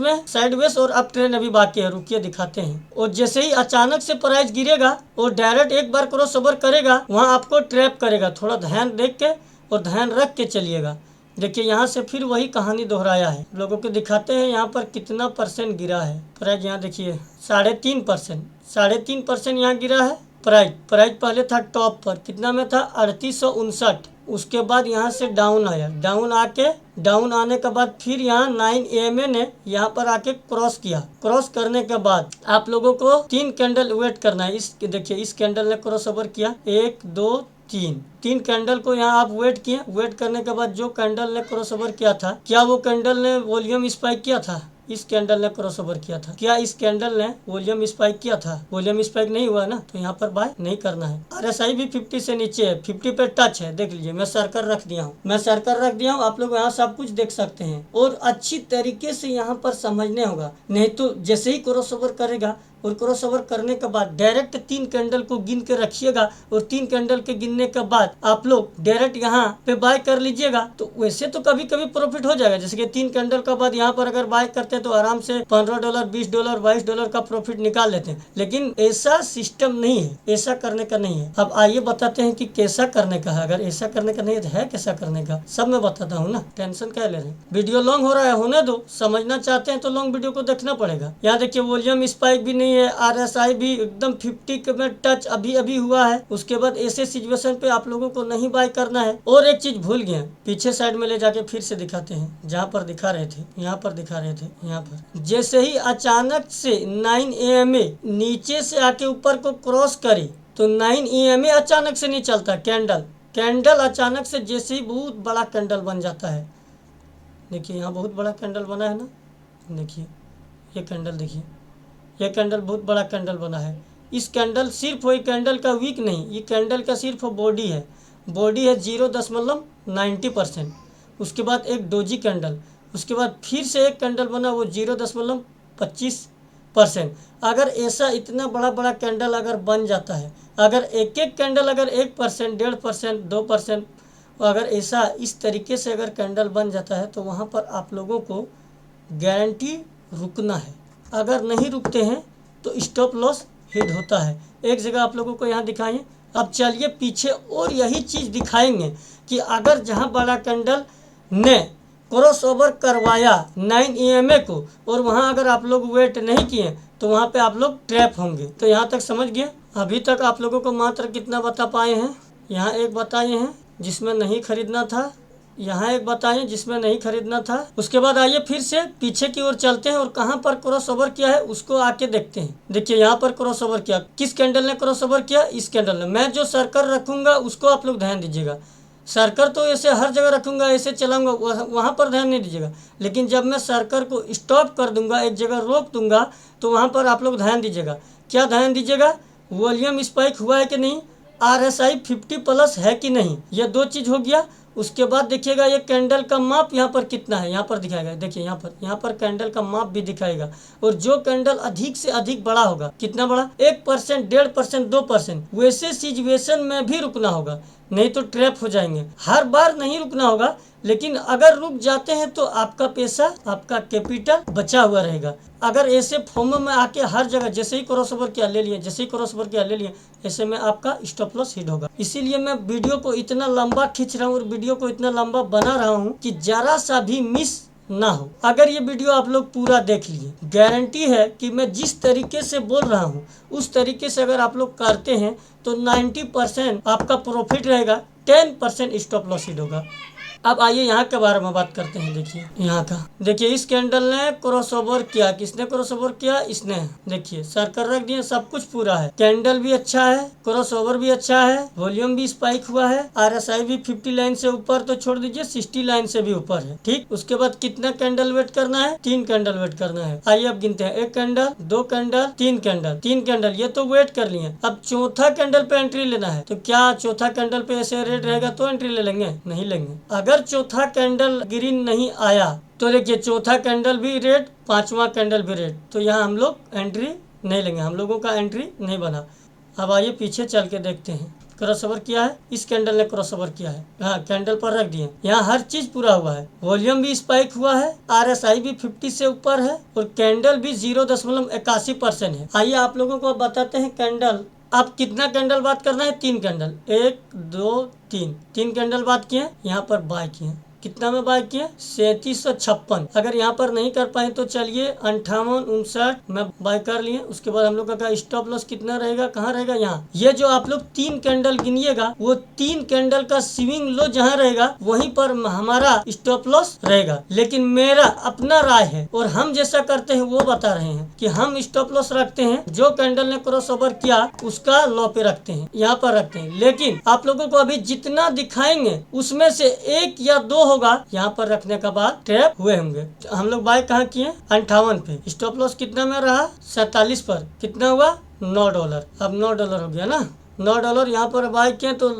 और अप ट्रेंड अभी बाकी है, रुकिए दिखाते हैं। और जैसे ही अचानक से प्राइस गिरेगा और डायरेक्ट एक बार क्रॉस ओवर करेगा वहां आपको ट्रैप करेगा, थोड़ा ध्यान देख के और ध्यान रख के चलिएगा। देखिए यहाँ से फिर वही कहानी दोहराया है। लोगों को दिखाते हैं यहाँ पर कितना परसेंट गिरा है प्राइस। यहाँ देखिए 3.5% यहाँ गिरा है प्राइस पहले था टॉप पर, कितना में था 3859। उसके बाद यहाँ से डाउन आया, डाउन आने के बाद फिर यहाँ 9 AMA ने यहाँ पर आके क्रॉस किया। क्रॉस करने के बाद आप लोगों को 3 कैंडल वेट करना है। इस देखिए इस कैंडल ने क्रॉस ओवर किया 1 2 3 कैंडल को यहाँ आप वेट किए। वेट करने के बाद जो कैंडल ने क्रॉस ओवर किया था, क्या वो कैंडल ने वॉल्यूम स्पाइक किया था? इस कैंडल ने क्रॉस ओवर किया था, क्या इस कैंडल ने वॉल्यूम स्पाइक किया था? वॉल्यूम स्पाइक नहीं हुआ ना, तो यहाँ पर बाय नहीं करना है। RSI भी 50 से नीचे है, 50 पे टच है। देख लीजिए मैं सर्कल रख दिया हूँ, आप लोग यहाँ सब कुछ देख सकते हैं। और अच्छी तरीके से यहाँ पर समझने होगा, नहीं तो जैसे ही क्रॉस ओवर करेगा और क्रॉस ओवर करने के बाद डायरेक्ट 3 कैंडल को गिन के रखिएगा, और 3 कैंडल के गिनने के बाद आप लोग डायरेक्ट यहाँ पे बाय कर लीजिएगा। तो वैसे तो कभी कभी प्रॉफिट हो जाएगा, जैसे कि 3 कैंडल के बाद यहाँ पर अगर बाय करते हैं तो आराम से $15 $20 $22 का प्रॉफिट निकाल लेते हैं। लेकिन ऐसा सिस्टम नहीं है, ऐसा करने का नहीं है। अब आइए बताते हैं कि कैसा करने का है। अगर ऐसा करने का नहीं है कैसा करने का, सब मैं बताता हूँ ना, टेंशन क्या ले रहे हैं। वीडियो लॉन्ग हो रहा है, होने दो, समझना चाहते हैं तो लॉन्ग वीडियो को देखना पड़ेगा। यहाँ देखिए वॉल्यूम स्पाइक भी नहीं है, RSI भी एकदम 50 में टच अभी हुआ है। उसके बाद ऐसे सिचुएशन पे आप लोगों को नहीं बाय करना है। और एक चीज भूल गए, पीछे साइड में ले जाके फिर से दिखाते हैं, जहाँ पर दिखा रहे थे, यहाँ पर जैसे ही अचानक से 9 AMA नीचे से आके ऊपर को क्रॉस करी तो 9 AMA अचानक से नहीं चलता, कैंडल अचानक से जैसे ही बहुत बड़ा कैंडल बन जाता है। देखिए यहाँ बहुत बड़ा कैंडल बना है ना, देखिए ये कैंडल, देखिए यह कैंडल बहुत बड़ा कैंडल बना है। इस कैंडल सिर्फ वही कैंडल का वीक नहीं, ये कैंडल का सिर्फ बॉडी है 0.90%। उसके बाद एक डोजी कैंडल, उसके बाद फिर से एक कैंडल बना वो 0.25%। अगर ऐसा इतना बड़ा कैंडल अगर बन जाता है, अगर एक कैंडल अगर 1% 1.5% 2%, अगर ऐसा इस तरीके से अगर कैंडल बन जाता है तो वहाँ पर आप लोगों को गारंटी रुकना है। अगर नहीं रुकते हैं तो स्टॉप लॉस हिट होता है। एक जगह आप लोगों को यहाँ दिखाएं। अब चलिए पीछे और यही चीज़ दिखाएंगे कि अगर जहाँ बड़ा कैंडल ने क्रॉस ओवर करवाया 9 AMA को और वहाँ अगर आप लोग वेट नहीं किए तो वहाँ पे आप लोग ट्रैप होंगे। तो यहाँ तक समझ गए। अभी तक आप लोगों को मात्र कितना बता पाए हैं, यहाँ एक बताए हैं जिसमें नहीं खरीदना था, यहाँ एक बताएं जिसमें नहीं खरीदना था। उसके बाद आइए फिर से पीछे की ओर चलते हैं और कहाँ पर क्रॉस ओवर किया है उसको आके देखते हैं। देखिए यहाँ पर क्रॉस ओवर किया, किस कैंडल ने क्रॉस ओवर किया? इस कैंडल ने। मैं जो सर्कल रखूंगा उसको आप लोग ध्यान दीजिएगा। सर्कल तो ऐसे हर जगह रखूंगा, ऐसे चलाऊंगा, वहाँ पर ध्यान नहीं दीजिएगा। लेकिन जब मैं सर्कल को स्टॉप कर दूंगा, एक जगह रोक दूंगा, तो वहाँ पर आप लोग ध्यान दीजिएगा। क्या ध्यान दीजिएगा? वॉल्यूम स्पाइक हुआ है कि नहीं, RSI 50+ है कि नहीं, ये दो चीज़ हो गया। उसके बाद देखिएगा ये कैंडल का माप यहाँ पर कितना है, यहाँ पर दिखाएगा। देखिए यहाँ पर कैंडल का माप भी दिखाएगा। और जो कैंडल अधिक से अधिक बड़ा होगा, कितना बड़ा, 1%, 1.5%, 2%, वैसे सिचुएशन में भी रुकना होगा, नहीं तो ट्रैप हो जाएंगे। हर बार नहीं रुकना होगा, लेकिन अगर रुक जाते हैं तो आपका पैसा, आपका कैपिटल बचा हुआ रहेगा। अगर ऐसे फॉर्म में आके हर जगह जैसे ही क्रॉस ओवर किया ले लिए, जैसे ही क्रॉस ओवर किया ले लिए, ऐसे में आपका स्टॉप लॉस हिट होगा। इसीलिए मैं वीडियो को इतना लंबा खींच रहा हूँ और वीडियो को इतना लंबा बना रहा हूँ कि जरा सा भी मिस ना हो। अगर ये वीडियो आप लोग पूरा देख लिए, गारंटी है कि मैं जिस तरीके से बोल रहा हूँ उस तरीके से अगर आप लोग करते हैं तो 90% आपका प्रॉफिट रहेगा, 10% स्टॉप लॉस हिट होगा। अब आइए यहाँ के बारे में बात करते हैं। देखिए यहाँ का, देखिए इस कैंडल ने क्रॉस ओवर किया, किसने क्रॉस ओवर किया? इसने। देखिए सर्कल रख दिए, सब कुछ पूरा है, कैंडल भी अच्छा है, क्रॉस ओवर भी अच्छा है, वॉल्यूम भी स्पाइक हुआ है, RSI भी 50 लाइन से ऊपर तो छोड़ दीजिए, 60 लाइन से भी ऊपर है। ठीक, उसके बाद कितना कैंडल वेट करना है? 3 कैंडल वेट करना है। आइए अब गिनते हैं, 1 कैंडल, 2 कैंडल, 3 कैंडल, 3 कैंडल, ये तो वेट कर लिए। अब चौथा कैंडल पे एंट्री लेना है, तो क्या चौथा कैंडल पे ऐसे रेट रहेगा तो एंट्री ले लेंगे? नहीं लेंगे। अगर चौथा कैंडल ग्रीन नहीं आया तो देखिए चौथा कैंडल भी रेड, पांचवा कैंडल भी रेड, तो यहाँ हम लोग एंट्री नहीं लेंगे, हम लोगों का एंट्री नहीं बना। अब आइए पीछे चल के देखते हैं। क्रॉस ओवर किया है, इस कैंडल ने क्रॉस ओवर किया है, हाँ कैंडल पर रख दिए, यहाँ हर चीज पूरा हुआ है, वॉल्यूम भी स्पाइक हुआ है, RSI भी 50 से ऊपर है और कैंडल भी 0.81% है। आइए आप लोगों को बताते हैं कैंडल। अब कितना कैंडल बात करना है? 3 कैंडल, 1 2 3, 3 कैंडल बात किए, यहाँ पर बाय किए। कितना में बाय किए? 3756। अगर यहाँ पर नहीं कर पाए तो चलिए 58 59 में बाय कर लिए। उसके बाद हम लोग का स्टॉप लॉस कितना रहेगा, कहाँ रहेगा? यहाँ। ये जो आप लोग 3 कैंडल गिनिएगा, वो 3 कैंडल का स्विंग लो जहाँ रहेगा वहीं पर हमारा स्टॉप लॉस रहेगा। लेकिन मेरा अपना राय है और हम जैसा करते हैं वो बता रहे हैं कि हम स्टॉप लॉस रखते हैं, जो कैंडल ने क्रॉस ओवर किया उसका लो पे रखते हैं, यहाँ पर रखते हैं। लेकिन आप लोगों को अभी जितना दिखाएंगे उसमें से 1 या 2 होगा, यहाँ पर रखने के बाद ट्रैप हुए होंगे। हम लोग बाय कहाँ किए? 58 पे। स्टॉप लॉस कितना में रहा? 47 पर। कितना हुआ? $9। अब $9 हो गया ना, $9 यहाँ पर बाय किए तो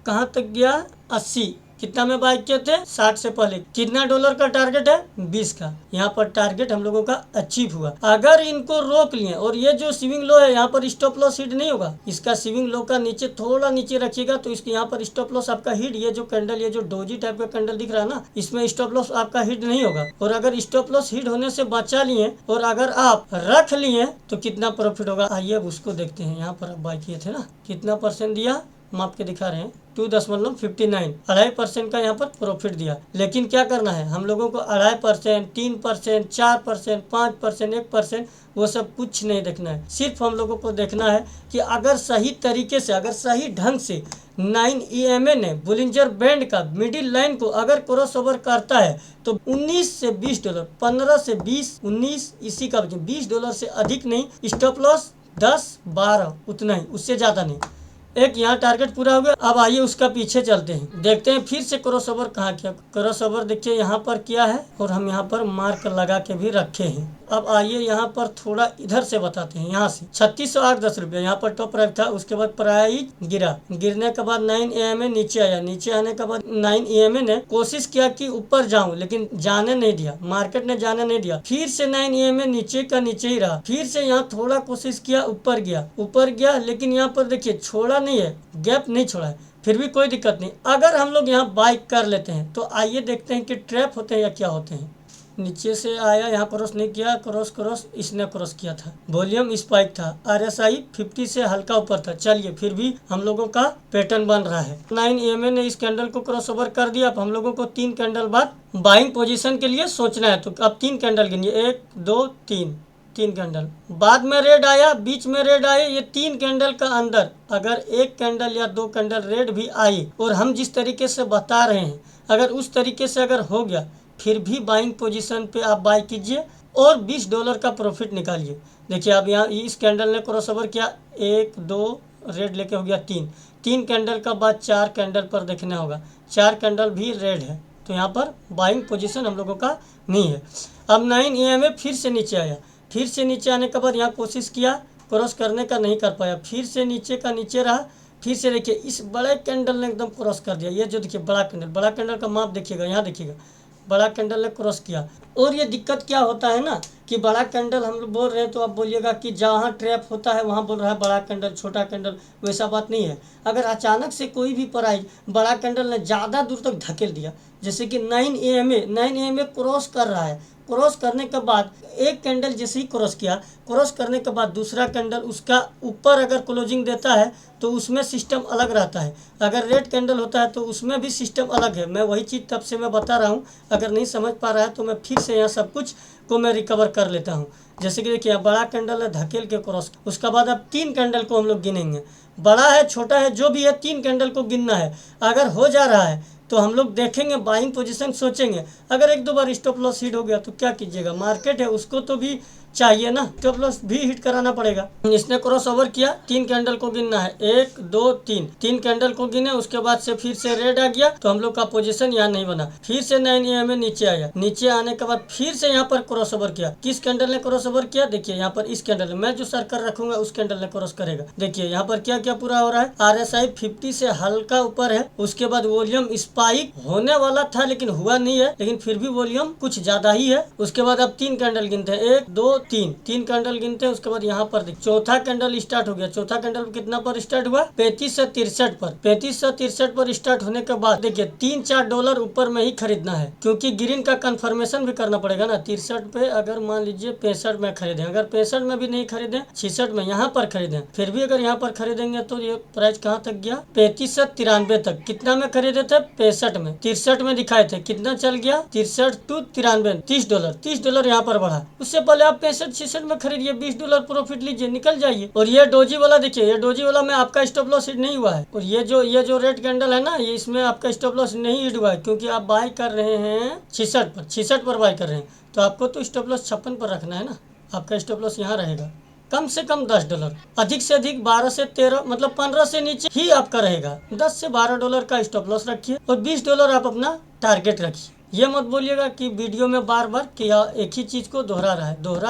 कहाँ तक गया? 80। कितना में बाय किए थे? 60 से पहले। कितना डॉलर का टारगेट है? 20 का। यहाँ पर टारगेट हम लोगों का अचीव हुआ। अगर इनको रोक लिए और ये जो स्विंग लो है यहाँ पर स्टॉप लॉस हिट नहीं होगा, इसका स्विंग लो का नीचे थोड़ा नीचे रखिएगा तो इसके यहाँ पर स्टॉप लॉस आपका हिट, ये जो कैंडल, ये जो डोजी टाइप का कैंडल दिख रहा है ना, इसमें स्टॉप लॉस आपका हिट नहीं होगा। और अगर स्टॉप लॉस हिट होने से बचा लिए और अगर आप रख लिए तो कितना प्रॉफिट होगा, आइए अब उसको देखते हैं। यहाँ पर आप बाय किए थे ना, कितना % दिया? माप के दिखा रहे हैं, 2.59, 2.5% का यहाँ पर प्रॉफिट दिया। लेकिन क्या करना है हम लोगों को? 2.5%, 3%, 4%, 5%, 1%, वो सब कुछ नहीं देखना है। सिर्फ हम लोगों को देखना है कि अगर सही तरीके से, अगर सही ढंग से 9 EMA ने बोलिंजर बैंड का मिडिल लाइन को अगर क्रॉस ओवर करता है तो 19 से $20, 15 से 20, 19, इसी का $20 से अधिक नहीं। स्टॉप लॉस 10, 12, उतना ही, उससे ज़्यादा नहीं। एक यहाँ टारगेट पूरा हो गया। अब आइए उसका पीछे चलते हैं, देखते हैं फिर से क्रॉस ओवर कहाँ किया। क्रॉस ओवर देखिए यहाँ पर किया है और हम यहाँ पर मार्क लगा के भी रखे हैं। अब आइए यहाँ पर थोड़ा इधर से बताते हैं। यहाँ से 3608.10 रुपये यहाँ पर टॉप प्राइस था। उसके बाद प्राइस गिरा, गिरने के बाद 9 EMA नीचे आया, नीचे आने के बाद 9 EMA ने कोशिश किया कि ऊपर जाऊं, लेकिन जाने नहीं दिया, मार्केट ने जाने नहीं दिया। फिर से 9 EMA नीचे का नीचे ही रहा, फिर से यहाँ थोड़ा कोशिश किया, ऊपर गया, लेकिन यहाँ पर देखिए छोड़ा नहीं है, गैप नहीं छोड़ा है, फिर भी कोई दिक्कत नहीं। अगर हम लोग यहाँ बाय कर लेते हैं तो आइए देखते हैं कि ट्रैप होते हैं या क्या होते हैं। नीचे से आया, यहाँ क्रॉस नहीं किया, क्रॉस इसने क्रॉस किया था, वॉल्यूम स्पाइक था, RSI 50 से हल्का ऊपर था। चलिए फिर भी हम लोगों का पैटर्न बन रहा है। 9 EMA ने इस कैंडल को क्रॉस ओवर कर दिया। अब हम लोगों को 3 कैंडल बाद बाइंग पोजीशन के लिए सोचना है। तो अब 3 कैंडल गिनिए, 1 2 3, 3 कैंडल, बाद में रेड आया, बीच में रेड आए, ये 3 कैंडल का अंदर अगर 1 कैंडल या 2 कैंडल रेड भी आई और हम जिस तरीके से बता रहे हैं अगर उस तरीके से अगर हो गया, फिर भी बाइंग पोजीशन पे आप बाय कीजिए और $20 का प्रॉफिट निकालिए। देखिए अब यहाँ इस कैंडल ने क्रॉसओवर किया, 1 2 रेड लेके हो गया 3 कैंडल का बाद 4 कैंडल पर देखना होगा, 4 कैंडल भी रेड है, तो यहाँ पर बाइंग पोजीशन हम लोगों का नहीं है। अब 9 EMA फिर से नीचे आया, फिर से नीचे आने के बाद यहाँ कोशिश किया क्रॉस करने का, नहीं कर पाया, फिर से नीचे का नीचे रहा, फिर से देखिए इस बड़े कैंडल ने एकदम क्रॉस कर दिया। ये जो देखिए बड़ा कैंडल का माप देखिएगा, यहाँ देखिएगा बड़ा कैंडल ने क्रॉस किया। और ये दिक्कत क्या होता है ना कि बड़ा कैंडल हम लोग बोल रहे हैं तो आप बोलिएगा कि जहाँ ट्रैप होता है वहाँ बोल रहा है बड़ा कैंडल छोटा कैंडल, वैसा बात नहीं है। अगर अचानक से कोई भी प्राइस बड़ा कैंडल ने ज़्यादा दूर तक धकेल दिया, जैसे कि 9 EMA क्रॉस कर रहा है, क्रॉस करने के बाद एक कैंडल जैसे ही क्रॉस किया, क्रॉस करने के बाद दूसरा कैंडल उसका ऊपर अगर क्लोजिंग देता है तो उसमें सिस्टम अलग रहता है, अगर रेड कैंडल होता है तो उसमें भी सिस्टम अलग है। मैं वही चीज़ तब से मैं बता रहा हूँ, अगर नहीं समझ पा रहा है तो मैं फिर से यहाँ सब कुछ को मैं रिकवर कर लेता हूँ। जैसे कि देखिए बड़ा कैंडल है धकेल के क्रॉस, उसके बाद अब 3 कैंडल को हम लोग गिनेंगे, बड़ा है छोटा है जो भी है 3 कैंडल को गिनना है। अगर हो जा रहा है तो हम लोग देखेंगे बाइंग पोजीशन सोचेंगे, अगर 1-2 बार स्टॉप लॉस हिट हो गया तो क्या कीजिएगा, मार्केट है उसको तो भी चाहिए ना, स्टॉप लॉस भी हिट कराना पड़ेगा। इसने क्रॉस ओवर किया, 3 कैंडल को गिनना है, 1 2 3 कैंडल को गिने, उसके बाद से फिर से रेड आ गया तो हम लोग का पोजीशन यहाँ नहीं बना, फिर से 9 EMA नीचे आया, नीचे आने के बाद फिर से यहाँ पर क्रॉस ओवर किया। किस कैंडल ने क्रॉस ओवर किया, देखिए यहाँ पर इस कैंडल मैं जो सर्कल रखूंगा उस कैंडल ने क्रॉस करेगा। देखिए यहाँ पर क्या क्या पूरा हो रहा है, RSI 50 से हल्का ऊपर है, उसके बाद वॉल्यूम स्पाइक होने वाला था लेकिन हुआ नहीं है, लेकिन फिर भी वॉल्यूम कुछ ज्यादा ही है। उसके बाद अब 3 कैंडल गिनते हैं, 1 2 3 कैंडल गिनते हैं। उसके बाद यहाँ पर चौथा कैंडल स्टार्ट हो गया, चौथा कैंडल कितना पर स्टार्ट हुआ, 3563 पर, 3563 पर स्टार्ट होने के बाद देखिए $3-4 ऊपर में ही खरीदना है, क्योंकि ग्रीन का कंफर्मेशन भी करना पड़ेगा ना। 63 पे अगर मान लीजिए 65 में खरीदे, अगर 65 में भी नहीं खरीदे 66 में यहाँ पर खरीदे, फिर भी अगर यहाँ पर खरीदेंगे तो ये प्राइस कहाँ तक गया, 3593 तक। कितना में खरीदे थे, 65 में, 63 में दिखाए थे, कितना चल गया 63 to 93, $30 यहाँ पर बढ़ा। उससे पहले आप 65-66 में खरीदिए, $20 प्रॉफिट लीजिए, निकल जाइए। और ये डोजी वाला देखिए, ये डोजी वाला में आपका स्टॉप लॉस हिट नहीं हुआ है, और ये जो रेड कैंडल है ना, ये इसमें आपका स्टॉप लॉस नहीं हिट हुआ है, क्योंकि आप बाय कर रहे हैं 66 पर बाय कर रहे हैं, तो आपको तो स्टॉप लॉस 56 पर रखना है ना। आपका स्टॉप लॉस यहाँ रहेगा कम से कम $10, अधिक से अधिक 12 से 13, मतलब 15 से नीचे ही आपका रहेगा। $10 से $12 का स्टॉप लॉस रखिए और $20 आप अपना टारगेट रखिए। ये मत बोलिएगा कि वीडियो में बार बार कि एक ही चीज को दोहरा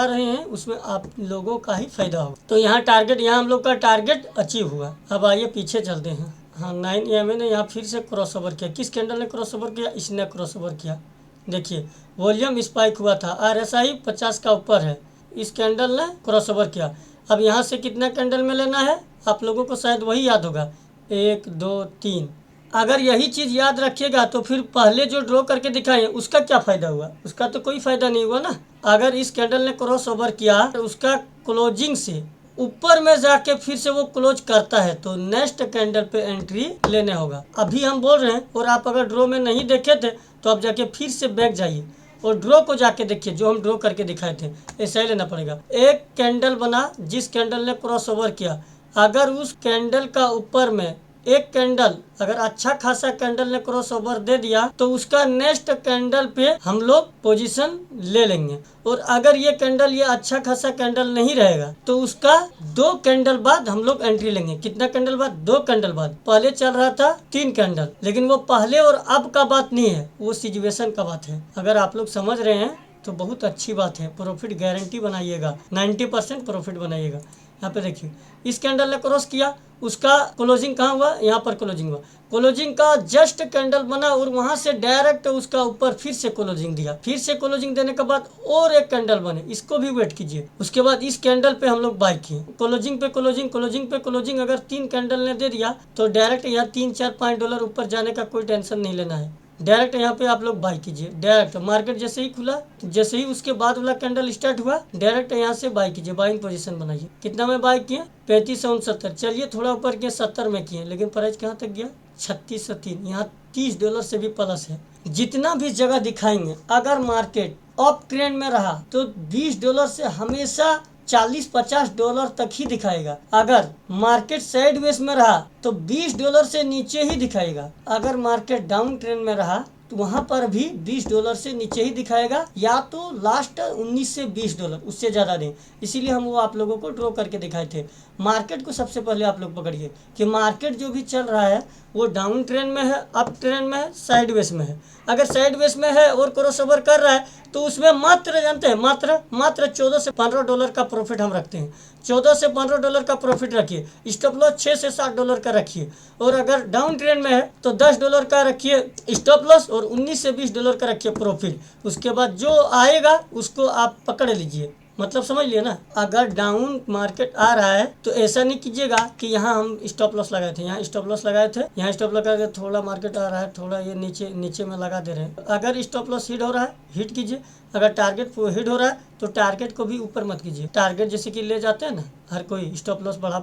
रहे हैं, उसमें आप लोगों का ही फायदा होगा। तो यहाँ टारगेट, यहाँ हम लोग का टारगेट अचीव हुआ। अब आइए पीछे चलते हैं। हाँ, 9 EMA ने यहाँ फिर से क्रॉस ओवर किया। किस कैंडल ने क्रॉस ओवर किया, इसने क्रॉस ओवर किया। देखिए वॉल्यूम स्पाइक हुआ था, RSI 50 का ऊपर है, इस कैंडल ने क्रॉस ओवर किया। अब यहाँ से कितना कैंडल में लेना है, आप लोगों को शायद वही याद होगा, 1 2 3। अगर यही चीज़ याद रखिएगा तो फिर पहले जो ड्रॉ करके दिखाए उसका क्या फ़ायदा हुआ, उसका तो कोई फ़ायदा नहीं हुआ ना। अगर इस कैंडल ने क्रॉस ओवर किया तो उसका क्लोजिंग से ऊपर में जाके फिर से वो क्लोज करता है तो नेक्स्ट कैंडल पे एंट्री लेने होगा। अभी हम बोल रहे हैं, और आप अगर ड्रॉ में नहीं देखे थे तो आप जाके फिर से बैक जाइए और ड्रॉ को जाके देखिए, जो हम ड्रॉ करके दिखाए थे, ऐसा ही लेना पड़ेगा। एक कैंडल बना, जिस कैंडल ने क्रॉस ओवर किया, अगर उस कैंडल का ऊपर में एक कैंडल अगर अच्छा खासा कैंडल ने क्रॉस ओवर दे दिया तो उसका नेक्स्ट कैंडल पे हम लोग पोजीशन ले लेंगे। और अगर ये कैंडल, ये अच्छा खासा कैंडल नहीं रहेगा तो उसका 2 कैंडल बाद हम लोग एंट्री लेंगे। कितना कैंडल बाद, 2 कैंडल बाद। पहले चल रहा था 3 कैंडल, लेकिन वो पहले और अब का बात नहीं है, वो सिचुएशन का बात है। अगर आप लोग समझ रहे हैं तो बहुत अच्छी बात है। प्रॉफिट गारंटी बनाइएगा, 90% प्रॉफिट बनाइएगा। यहाँ पे देखिए इस कैंडल ने क्रॉस किया, उसका क्लोजिंग कहाँ हुआ, यहाँ पर क्लोजिंग हुआ। क्लोजिंग का जस्ट कैंडल बना और वहां से डायरेक्ट उसका ऊपर फिर से क्लोजिंग दिया। फिर से क्लोजिंग देने के बाद और एक कैंडल बने, इसको भी वेट कीजिए। उसके बाद इस कैंडल पे हम लोग बाय किए। क्लोजिंग पे क्लोजिंग, क्लोजिंग पे क्लोजिंग, अगर 3 कैंडल ने दे दिया तो डायरेक्ट यहाँ $3-4-5 ऊपर जाने का कोई टेंशन नहीं लेना है। डायरेक्ट यहाँ पे आप लोग बाय कीजिए। डायरेक्ट मार्केट जैसे ही खुला, जैसे ही उसके बाद वाला कैंडल स्टार्ट हुआ, डायरेक्ट यहाँ से बाय कीजिए, बाइंग पोजीशन बनाइए। कितना में बाय किए, 3569। चलिए थोड़ा ऊपर किए, 70 में किए, लेकिन प्राइस कहाँ तक गया, 3603। यहाँ $30 से भी प्लस है। जितना भी जगह दिखाएंगे, अगर मार्केट अप ट्रेंड में रहा तो $20 से हमेशा $40-50 तक ही दिखाएगा। अगर मार्केट साइडवेज में रहा तो $20 से नीचे ही दिखाएगा। अगर मार्केट डाउन ट्रेंड में रहा तो वहां पर भी $20 से नीचे ही दिखाएगा, या तो लास्ट 19 से $20, उससे ज़्यादा नहीं। इसीलिए हम वो आप लोगों को ड्रॉ करके दिखाए थे। मार्केट को सबसे पहले आप लोग पकड़िए कि मार्केट जो भी चल रहा है वो डाउन ट्रेंड में है, अप ट्रेंड में है, साइडवेज में है। अगर साइडवेज में है और क्रॉसओवर कर रहा है तो उसमें मात्र जानते हैं मात्र $14 से $15 का प्रॉफिट हम रखते हैं। $14 से $15 का प्रॉफिट रखिए। स्टॉप लॉस $6 से $7 का रखिए। और अगर डाउन ट्रेंड में है तो $10 का रखिए स्टॉप लॉस और $19 से $20 का रखिए प्रॉफिट। उसके बाद जो आएगा उसको आप पकड़ लीजिए। मतलब समझ लिए ना। अगर डाउन मार्केट आ रहा है तो ऐसा नहीं कीजिएगा कि यहाँ हम स्टॉप लॉस लगाए थे, यहाँ स्टॉप लॉस लगाए थे, यहाँ स्टॉप लगा के थोड़ा मार्केट आ रहा है, थोड़ा ये नीचे में लगा दे रहे हैं। अगर स्टॉप लॉस हिट हो रहा है हिट कीजिए, अगर टारगेट हिट हो रहा है तो टारगेट को भी ऊपर मत कीजिए। टारगेट जैसे कि ले जाते हैं ना हर कोई, स्टॉप लॉस बढ़ा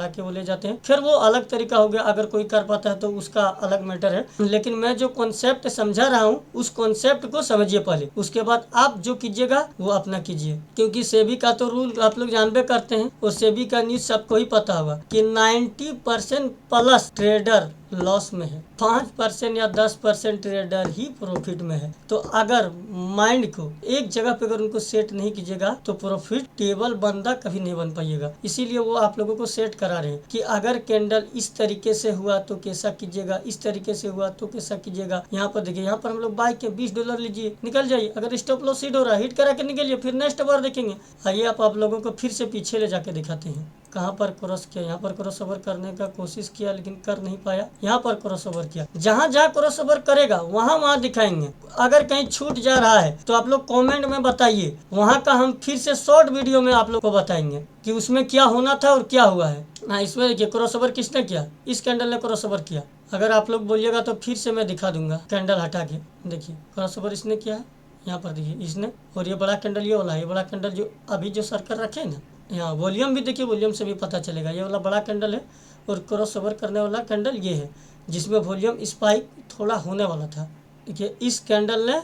के वो ले जाते हैं, फिर वो अलग तरीका हो गया। अगर कोई कर पाता है तो उसका अलग मैटर है। लेकिन मैं जो कॉन्सेप्ट समझा रहा हूँ उस कॉन्सेप्ट को समझिए पहले, उसके बाद आप जो कीजिएगा वो अपना कीजिए। क्योंकि सेबी का तो रूल आप लोग जानबे करते हैं और सेबी का न्यूज सबको ही पता होगा कि 90% प्लस ट्रेडर लॉस में है, 5% या 10% ट्रेडर ही प्रॉफिट में है। तो अगर माइंड को एक जगह पे अगर उनको सेट नहीं कीजिएगा तो प्रॉफिटेबल बंदा कभी नहीं बन पाइएगा। इसीलिए वो आप लोगों को सेट करा रहे हैं कि अगर कैंडल इस तरीके से हुआ तो कैसा कीजिएगा, इस तरीके से हुआ तो कैसा कीजिएगा। यहाँ पर देखिए, यहाँ पर हम लोग बाय के $20 लीजिए, निकल जाइए। अगर स्टॉप लॉस हिट हो रहा है हिट करा के निकलिए, फिर नेक्स्ट बार देखेंगे। आइए आप लोगों को फिर से पीछे ले जाके दिखाते हैं। कहाँ पर क्रॉस किया, यहाँ पर क्रॉस ओवर करने का कोशिश किया लेकिन कर नहीं पाया, यहाँ पर क्रॉस ओवर किया। जहाँ जहाँ क्रॉस ओवर करेगा वहाँ दिखाएंगे। अगर कहीं छूट जा रहा है तो आप लोग कमेंट में बताइए, वहाँ का हम फिर से शॉर्ट वीडियो में आप लोग को बताएंगे कि उसमें क्या होना था और क्या हुआ है। हाँ, इसमें देखिए क्रॉस ओवर किसने किया, इस कैंडल ने क्रॉस ओवर किया। अगर आप लोग बोलिएगा तो फिर से मैं दिखा दूंगा कैंडल हटा के। देखिए क्रॉस ओवर इसने किया है, यहाँ पर देखिए इसने। और ये बड़ा कैंडल ये वाला, ये बड़ा कैंडल जो अभी जो सर्कल रखे ना, यहाँ वॉल्यूम भी देखिए, वॉल्यूम से भी पता चलेगा। ये वाला बड़ा कैंडल है और क्रॉस ओवर करने वाला कैंडल ये है जिसमें वॉल्यूम स्पाइक थोड़ा होने वाला था। देखिए इस कैंडल ने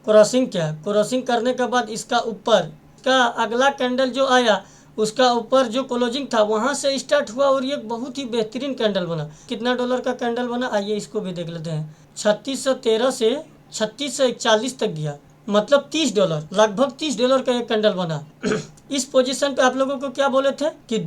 क्रॉसिंग किया, क्रॉसिंग करने के बाद इसका ऊपर का अगला कैंडल जो आया उसका ऊपर जो क्लोजिंग था वहाँ से स्टार्ट हुआ और ये बहुत ही बेहतरीन कैंडल बना। कितना डॉलर का कैंडल बना आइए इसको भी देख लेते हैं। 3613 से 3641 तक गया, मतलब $30, लगभग $30 का एक कैंडल बना। इस पोजीशन पे आप लोगों को क्या बोले थे कि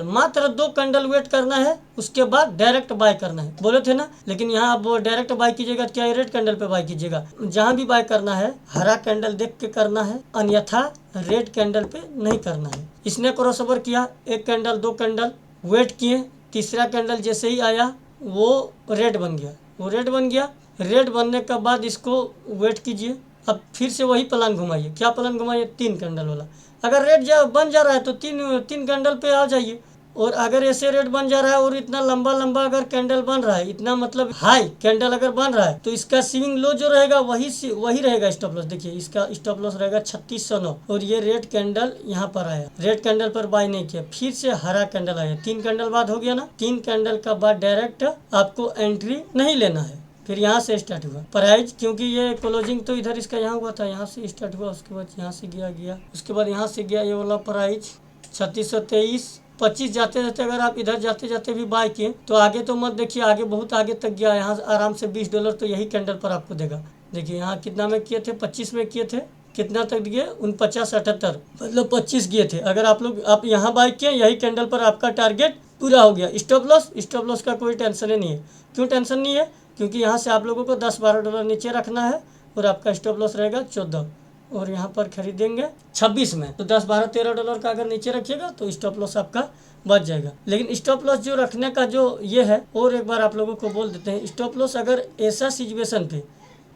मात्र दो कैंडल वेट करना है, उसके बाद डायरेक्ट बाय करना है, बोले थे ना। लेकिन यहाँ आप वो डायरेक्ट बाय कीजिएगा क्या, रेड कैंडल पे बाय कीजिएगा। जहाँ भी बाय करना है हरा कैंडल देख के करना है, अन्यथा रेड कैंडल पे नहीं करना है। इसने क्रॉस ओवर किया, एक कैंडल दो कैंडल वेट किए, तीसरा कैंडल जैसे ही आया वो रेड बन गया, वो रेड बन गया। रेड बनने के बाद इसको वेट कीजिए। अब फिर से वही प्लान घुमाइए। क्या प्लान घुमाइए, 3 कैंडल वाला। अगर रेड बन जा रहा है तो तीन कैंडल पे आ जाइए। और अगर ऐसे रेड बन जा रहा है और इतना लंबा अगर कैंडल बन रहा है, इतना मतलब हाई कैंडल अगर बन रहा है तो इसका स्विंग लो जो रहेगा वही रहेगा स्टॉप लॉस। देखिए इसका स्टॉप लॉस रहेगा 3609 और ये रेड कैंडल यहाँ पर आया, रेड कैंडल पर बाय नहीं किया, फिर से हरा कैंडल आया। 3 कैंडल बाद हो गया ना, 3 कैंडल का बाद डायरेक्ट आपको एंट्री नहीं लेना है। फिर यहाँ से स्टार्ट हुआ प्राइस, क्योंकि ये क्लोजिंग तो इधर इसका यहाँ हुआ था, यहाँ से स्टार्ट हुआ, उसके बाद यहाँ से गया, उसके बाद यहाँ से गया। ये वाला प्राइस 3623 25 जाते जाते अगर आप इधर जाते जाते भी बाय किए तो आगे तो मत देखिए, आगे बहुत आगे तक गया। यहाँ आराम से $20 तो यही कैंडल पर आपको देगा। देखिए यहाँ कितना में किए थे, 25 में किए थे, कितना तक दिए 4978, मतलब 25 गए थे। अगर आप यहाँ बाय किए यही कैंडल पर आपका टारगेट पूरा हो गया। स्टॉप लॉस का कोई टेंशन ही नहीं है। क्यों टेंशन नहीं है, क्योंकि यहाँ से आप लोगों को $10-12 नीचे रखना है और आपका स्टॉप लॉस रहेगा 14 और यहाँ पर खरीदेंगे 26 में, तो $10-12-13 का अगर नीचे रखिएगा तो स्टॉप लॉस आपका बच जाएगा। लेकिन स्टॉप लॉस जो रखने का जो ये है, और एक बार आप लोगों को बोल देते हैं, स्टॉप लॉस अगर ऐसा सिचुएशन पे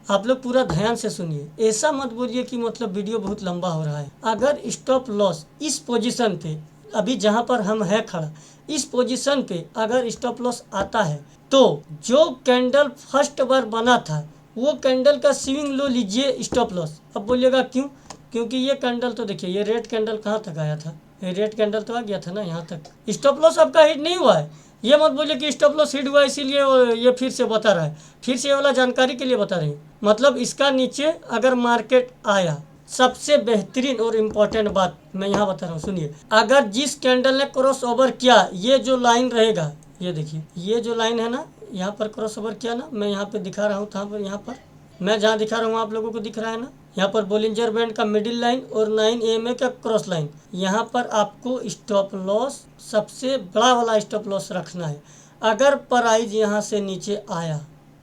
आप लोग पूरा ध्यान से सुनिए, ऐसा मत बोलिए कि मतलब वीडियो बहुत लंबा हो रहा है। अगर स्टॉप लॉस इस पोजीशन पे अभी जहाँ पर हम है खड़ा, इस पोजीशन पे अगर स्टॉप लॉस आता है तो जो कैंडल फर्स्ट बार बना था वो कैंडल का स्विंग लो लीजिए स्टॉप लॉस। अब बोलिएगा क्यों, क्योंकि ये कैंडल तो देखिए, ये रेड कैंडल कहाँ तक आया था, ये रेड कैंडल तो आ गया था ना यहाँ तक। स्टॉप लॉस आपका हिट नहीं हुआ है, ये मत बोलिए कि स्टॉप लॉस हिट हुआ इसीलिए ये फिर से बता रहा है, फिर से ये वाला जानकारी के लिए बता रही है। मतलब इसका नीचे अगर मार्केट आया, सबसे बेहतरीन और इम्पोर्टेंट बात मैं यहाँ बता रहा हूँ, सुनिए। अगर जिस कैंडल ने क्रॉस ओवर किया, ये जो लाइन रहेगा, ये देखिए ये जो लाइन है ना, यहाँ पर क्रॉस ओवर किया ना, मैं यहाँ पे दिखा रहा हूँ, यहाँ पर मैं जहाँ दिखा रहा हूँ आप लोगों को दिख रहा है ना, यहाँ पर बोलिंजर बैंड का मिडिल लाइन और 9 EMA का क्रॉस लाइन। यहाँ पर आपको स्टॉप लॉस, सबसे बड़ा वाला स्टॉप लॉस रखना है। अगर प्राइस यहाँ से नीचे आया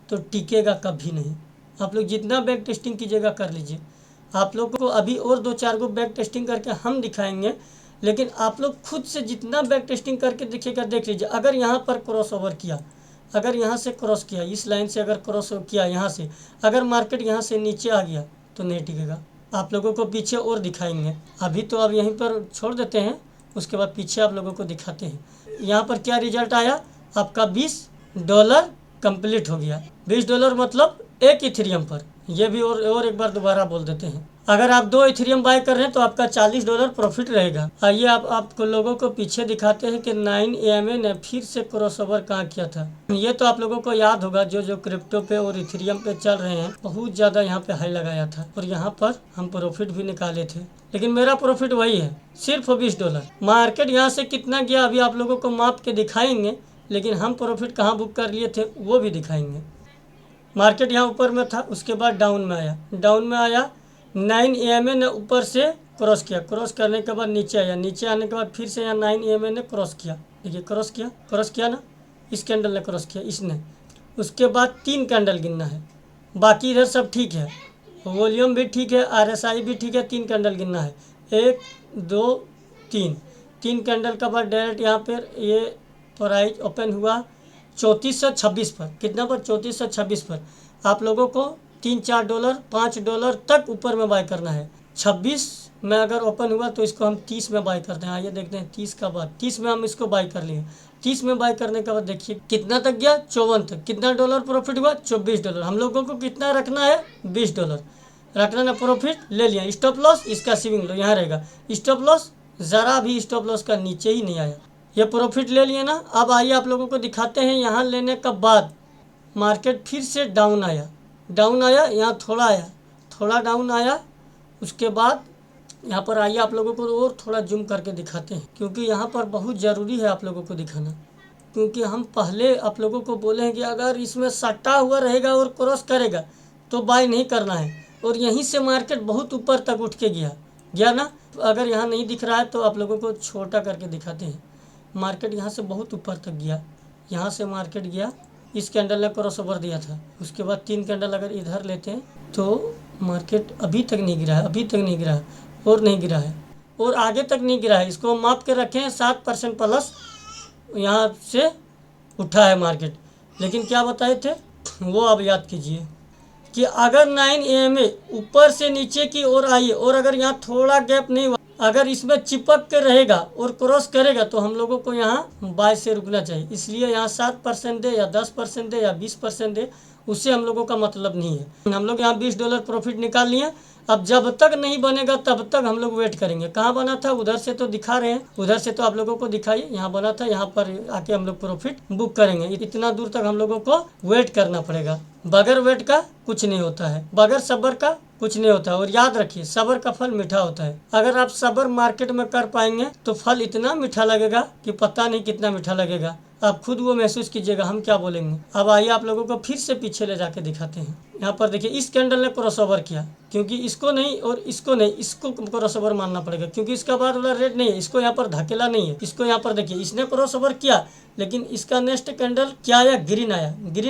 तो टिकेगा कभी नहीं। आप लोग जितना बैक टेस्टिंग कीजिएगा कर लीजिए। आप लोग को अभी और 2-4 गो बैक टेस्टिंग करके हम दिखाएंगे, लेकिन आप लोग खुद से जितना बैक टेस्टिंग करके देखिएगा, देख लीजिए। अगर यहाँ पर क्रॉस ओवर किया, अगर यहाँ से क्रॉस किया, इस लाइन से अगर क्रॉस किया यहाँ से, अगर मार्केट यहाँ से नीचे आ गया तो नहीं टिकेगा। आप लोगों को पीछे और दिखाएंगे। अभी तो अब यहीं पर छोड़ देते हैं, उसके बाद पीछे आप लोगों को दिखाते हैं। यहाँ पर क्या रिजल्ट आया, आपका $20 कंप्लीट हो गया। $20 मतलब एक इथेरियम पर। ये भी और एक बार दोबारा बोल देते हैं। अगर आप 2 इथेरियम बाय कर रहे हैं तो आपका $40 प्रॉफिट रहेगा। आइए आपको लोगों को पीछे दिखाते हैं कि 9 EMA ने फिर से क्रॉसओवर कहाँ किया था। ये तो आप लोगों को याद होगा, जो क्रिप्टो पे और इथेरियम पे चल रहे हैं, बहुत ज़्यादा यहाँ पे हाई लगाया था और यहाँ पर हम प्रॉफिट भी निकाले थे। लेकिन मेरा प्रॉफिट वही है, सिर्फ $20। मार्केट यहाँ से कितना गया अभी आप लोगों को माप के दिखाएंगे, लेकिन हम प्रॉफिट कहाँ बुक कर लिए थे वो भी दिखाएंगे। मार्केट यहाँ ऊपर में था, उसके बाद डाउन में आया। 9 EMA ने ऊपर से क्रॉस किया, क्रॉस करने के बाद नीचे आया, नीचे आने के बाद फिर से यहाँ 9 EMA ने क्रॉस किया। देखिए क्रॉस किया ना, इस कैंडल ने क्रॉस किया, इसने। उसके बाद 3 कैंडल गिनना है, बाकी इधर सब ठीक है, वॉल्यूम भी ठीक है, RSI भी ठीक है। 3 कैंडल गिनना है, 1 2 3 कैंडल के बाद डायरेक्ट यहाँ पर ये प्राइस ओपन हुआ 3426 पर। कितना पर? 3426 पर। आप लोगों को $3-4 $5 तक ऊपर में बाय करना है। 26 में अगर ओपन हुआ तो इसको हम 30 में बाय करते हैं। आइए देखते हैं 30 का बाद, 30 में हम इसको बाय कर लिए। 30 में बाय करने के बाद देखिए कितना तक गया, 54 तक। कितना डॉलर प्रॉफिट हुआ? $24। हम लोगों को कितना रखना है? $20 रखना ना। प्रॉफिट ले लिया। स्टॉप लॉस, इसका सेविंग लो यहाँ रहेगा। स्टॉप लॉस ज़रा भी स्टॉप लॉस का नीचे ही नहीं आया, ये प्रॉफिट ले लिए ना। अब आइए आप लोगों को दिखाते हैं, यहाँ लेने के बाद मार्केट फिर से डाउन आया, यहाँ थोड़ा डाउन आया। उसके बाद यहाँ पर आइए आप लोगों को और थोड़ा जूम करके दिखाते हैं, क्योंकि यहाँ पर बहुत ज़रूरी है आप लोगों को दिखाना। क्योंकि हम पहले आप लोगों को बोले हैं कि अगर इसमें सटा हुआ रहेगा और क्रॉस करेगा तो बाय नहीं करना है। और यहीं से मार्केट बहुत ऊपर तक उठ के गया ना। अगर यहाँ नहीं दिख रहा है तो आप लोगों को छोटा करके दिखाते हैं। मार्केट यहाँ से बहुत ऊपर तक गया, यहाँ से मार्केट गया, इस कैंडल ने क्रॉस ओवर दिया था। उसके बाद 3 कैंडल अगर इधर लेते हैं तो मार्केट अभी तक नहीं गिरा है, और नहीं गिरा है, और आगे तक नहीं गिरा है। इसको माप के रखें 7% प्लस यहाँ से उठा है मार्केट। लेकिन क्या बताए थे वो अब याद कीजिए कि अगर 9 EMA ऊपर से नीचे की ओर आई और अगर यहाँ थोड़ा गैप नहीं हुआ, अगर इसमें चिपक के रहेगा और क्रॉस करेगा तो हम लोगों को यहाँ बाय से रुकना चाहिए। इसलिए यहाँ 7% दे या 10% दे या 20% दे, उससे हम लोगों का मतलब नहीं है। हम लोग यहाँ $20 प्रॉफिट निकाल लिए। अब जब तक नहीं बनेगा तब तक हम लोग वेट करेंगे। कहाँ बना था? उधर से तो दिखा रहे हैं, उधर से तो आप लोगों को दिखाइए, यहाँ बना था, यहाँ पर आके हम लोग प्रॉफिट बुक करेंगे। इतना दूर तक हम लोगों को वेट करना पड़ेगा। बगैर वेट का कुछ नहीं होता है, बगैर सब्र का कुछ नहीं होता है। और याद रखिए, सब्र का फल मीठा होता है। अगर आप सब्र मार्केट में कर पाएंगे तो फल इतना मीठा लगेगा कि पता नहीं कितना मीठा लगेगा। आप खुद वो महसूस कीजिएगा, हम क्या बोलेंगे। अब आइए आप लोगों को फिर से पीछे ले जाके दिखाते हैं। यहाँ पर देखिए इस कैंडल ने क्रॉस ओवर किया, क्योंकि इसको नहीं और इसको नहीं, इसको क्रॉस ओवर मानना पड़ेगा, क्योंकि इसका बाद वाला रेट नहीं है, इसको यहाँ पर धकेला नहीं है। इसको यहाँ पर देखिए इसने क्रॉस ओवर किया, लेकिन इसका नेक्स्ट कैंडल क्या आया? ग्रीन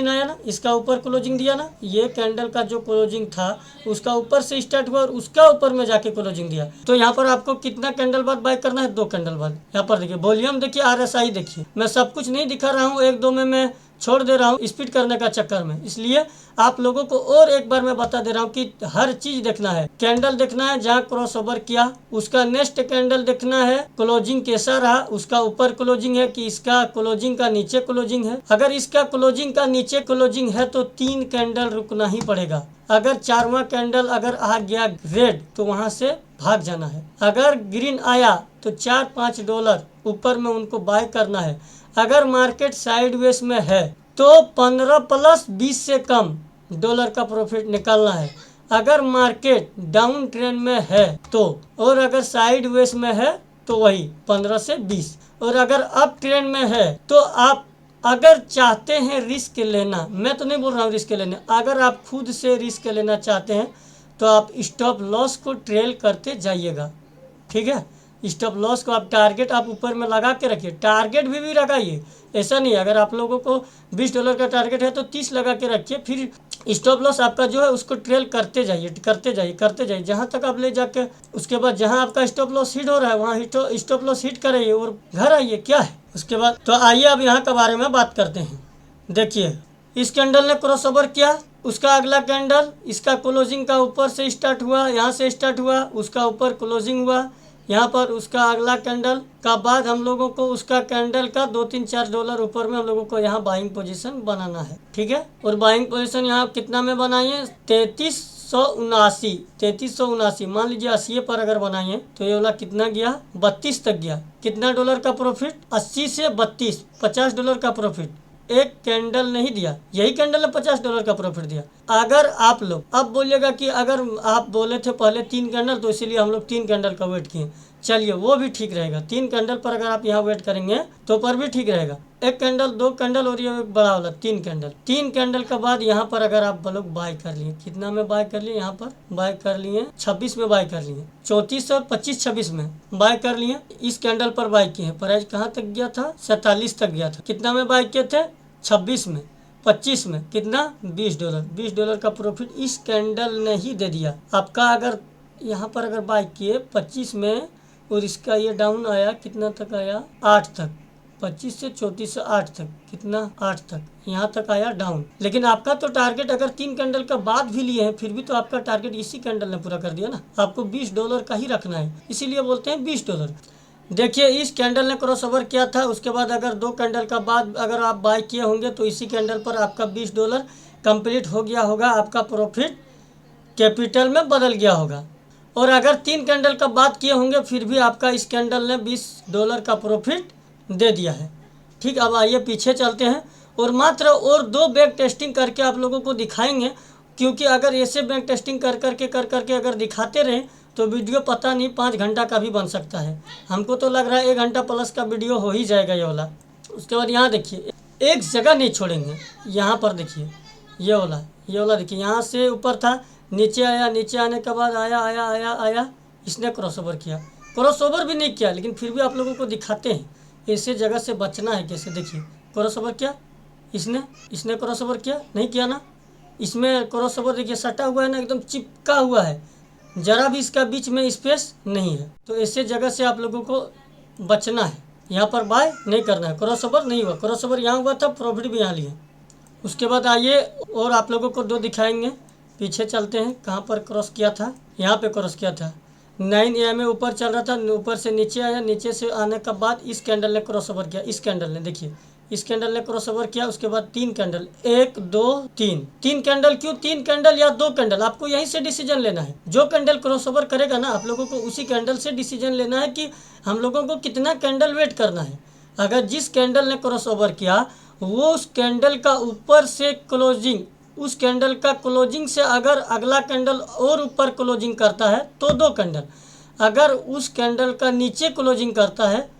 आया ना। इसका ऊपर क्लोजिंग दिया ना, ये कैंडल का जो क्लोजिंग था उसका ऊपर से स्टार्ट हुआ और उसका ऊपर में जाके क्लोजिंग दिया। तो यहाँ पर आपको कितना कैंडल बाद बाय करना है? 2 कैंडल बाद। यहाँ पर देखिए वॉल्यूम देखिए, RSI देखिए। मैं सब कुछ नहीं दिखा रहा हूँ, 1-2 में मैं छोड़ दे रहा हूँ स्पीड करने का चक्कर में। इसलिए आप लोगों को और एक बार मैं बता दे रहा हूँ कि हर चीज देखना है। कैंडल देखना है जहाँ क्रॉस ओवर किया, उसका नेक्स्ट कैंडल देखना है क्लोजिंग कैसा रहा, उसका ऊपर क्लोजिंग है कि इसका क्लोजिंग का नीचे क्लोजिंग है। अगर इसका क्लोजिंग का नीचे क्लोजिंग है तो 3 कैंडल रुकना ही पड़ेगा। अगर चारवां कैंडल अगर आ गया रेड तो वहां से भाग जाना है। अगर ग्रीन आया तो $4-5 ऊपर में उनको बाय करना है। अगर मार्केट साइडवेज में है तो 15 प्लस 20 से कम डॉलर का प्रॉफिट निकालना है। अगर मार्केट डाउन ट्रेंड में है तो, और अगर साइडवेज में है तो वही 15 से 20, और अगर अप ट्रेंड में है तो आप अगर चाहते हैं रिस्क लेना, मैं तो नहीं बोल रहा हूँ रिस्क लेना, अगर आप खुद से रिस्क लेना चाहते हैं तो आप स्टॉप लॉस को ट्रेल करते जाइएगा। ठीक है, स्टॉप लॉस को आप टारगेट आप ऊपर में लगा के रखिए, टारगेट भी लगाइए। ऐसा नहीं अगर आप लोगों को $20 का टारगेट है तो 30 लगा के रखिए, फिर स्टॉप लॉस आपका जो है उसको ट्रेल करते जाइए करते जाइए करते जाइए जहाँ तक आप ले जाके, उसके बाद जहाँ आपका स्टॉप लॉस हिट हो रहा है वहाँ स्टॉप लॉस हिट करिए और घर आइए। क्या है उसके बाद, तो आइए अब यहाँ के बारे में बात करते हैं। देखिए इस कैंडल ने क्रॉस ओवर किया, उसका अगला कैंडल इसका क्लोजिंग का ऊपर से स्टार्ट हुआ, यहाँ से स्टार्ट हुआ, उसका ऊपर क्लोजिंग हुआ यहाँ पर, उसका अगला कैंडल का बाद हम लोगों को उसका कैंडल का $2-3-4 ऊपर में हम लोगों को यहाँ बाइंग पोजीशन बनाना है। ठीक है, और बाइंग पोजीशन यहाँ कितना में बनाइए, 3379 मान लीजिए 80 पर अगर बनाइए तो ये वाला कितना गया, 32 तक गया। कितना डॉलर का प्रॉफिट, 80 से 32, $50 का प्रॉफिट। एक कैंडल नहीं दिया, यही कैंडल ने $50 का प्रॉफिट दिया। अगर आप लोग अब बोलिएगा कि अगर आप बोले थे पहले 3 कैंडल तो इसीलिए हम लोग 3 कैंडल का वेट किए, चलिए वो भी ठीक रहेगा। 3 कैंडल पर अगर आप यहाँ वेट करेंगे तो पर भी ठीक रहेगा। 1 कैंडल, 2 कैंडल और ये बड़ा वाला 3 कैंडल। 3 कैंडल के बाद यहाँ पर अगर आप लोग बाय कर लिए, कितना में बाय कर लिए, यहाँ पर बाय कर लिए 26 में बाय कर लिए, 34 और 25 26 में बाय कर लिए। इस कैंडल पर बाय किए, प्राइस कहाँ तक गया था, 47 तक गया था। कितना में बाय किए थे, 26 में, 25 में, कितना, $20 का प्रॉफिट इस कैंडल ने ही दे दिया आपका। अगर यहाँ पर अगर बाय किए 25 में और इसका ये डाउन आया, कितना तक आया, 8 तक, 25 से 34 से 8 तक, कितना, 8 तक, यहाँ तक आया डाउन। लेकिन आपका तो टारगेट अगर 3 कैंडल का बाद भी लिए हैं फिर भी तो आपका टारगेट इसी कैंडल ने पूरा कर दिया ना। आपको $20 का ही रखना है, इसीलिए बोलते हैं $20। देखिए इस कैंडल ने क्रॉस ओवर किया था, उसके बाद अगर 2 कैंडल का बाद अगर आप बाय किए होंगे तो इसी कैंडल पर आपका $20 कंप्लीट हो गया होगा, आपका प्रॉफिट कैपिटल में बदल गया होगा। और अगर 3 कैंडल का बाद किए होंगे फिर भी आपका इस कैंडल ने $20 का प्रॉफिट दे दिया है। ठीक, अब आइए पीछे चलते हैं और मात्र और 2 बैक टेस्टिंग करके आप लोगों को दिखाएंगे, क्योंकि अगर ऐसे बैक टेस्टिंग कर करके अगर दिखाते रहें तो वीडियो पता नहीं 5 घंटा का भी बन सकता है। हमको तो लग रहा है 1 घंटा प्लस का वीडियो हो ही जाएगा ये वाला। उसके बाद यहाँ देखिए एक जगह नहीं छोड़ेंगे, यहाँ पर देखिए ये वाला देखिए, यहाँ से ऊपर था, नीचे आया, नीचे आने के बाद आया, इसने क्रॉस ओवर किया, क्रॉस ओवर भी नहीं किया, लेकिन फिर भी आप लोगों को दिखाते हैं ऐसे जगह से बचना है कैसे। देखिए क्रॉस ओवर किया इसने क्रॉस ओवर किया, नहीं किया ना, इसमें क्रॉस ओवर देखिए सटा हुआ है ना, एकदम चिपका हुआ है, जरा भी इसका बीच में स्पेस नहीं है। तो ऐसे जगह से आप लोगों को बचना है, यहाँ पर बाय नहीं करना है। क्रॉस ओवर नहीं हुआ, क्रॉस ओवर यहाँ हुआ था, प्रॉफिट भी यहाँ लिए। उसके बाद आइए और आप लोगों को 2 दिखाएंगे, पीछे चलते हैं। कहाँ पर क्रॉस किया था, यहाँ पे क्रॉस किया था, 9 AM ऊपर चल रहा था, ऊपर से नीचे आया, नीचे से आने के बाद इस कैंडल ने क्रॉस ओवर किया, इस कैंडल ने, देखिए इस कैंडल ने क्रॉस ओवर किया। उसके बाद 3 कैंडल, 1 2 3 कैंडल, क्यों 3 कैंडल या 2 कैंडल, आपको यहीं से डिसीजन लेना है। जो कैंडल क्रॉस ओवर करेगा ना आप लोगों को उसी कैंडल से डिसीजन लेना है कि हम लोगों को कितना कैंडल वेट करना है। अगर जिस कैंडल ने क्रॉस ओवर किया वो उस कैंडल का ऊपर से क्लोजिंग, उस कैंडल का क्लोजिंग से अगर अगला कैंडल और ऊपर क्लोजिंग करता है तो 2 कैंडल, अगर उस कैंडल का नीचे क्लोजिंग करता है,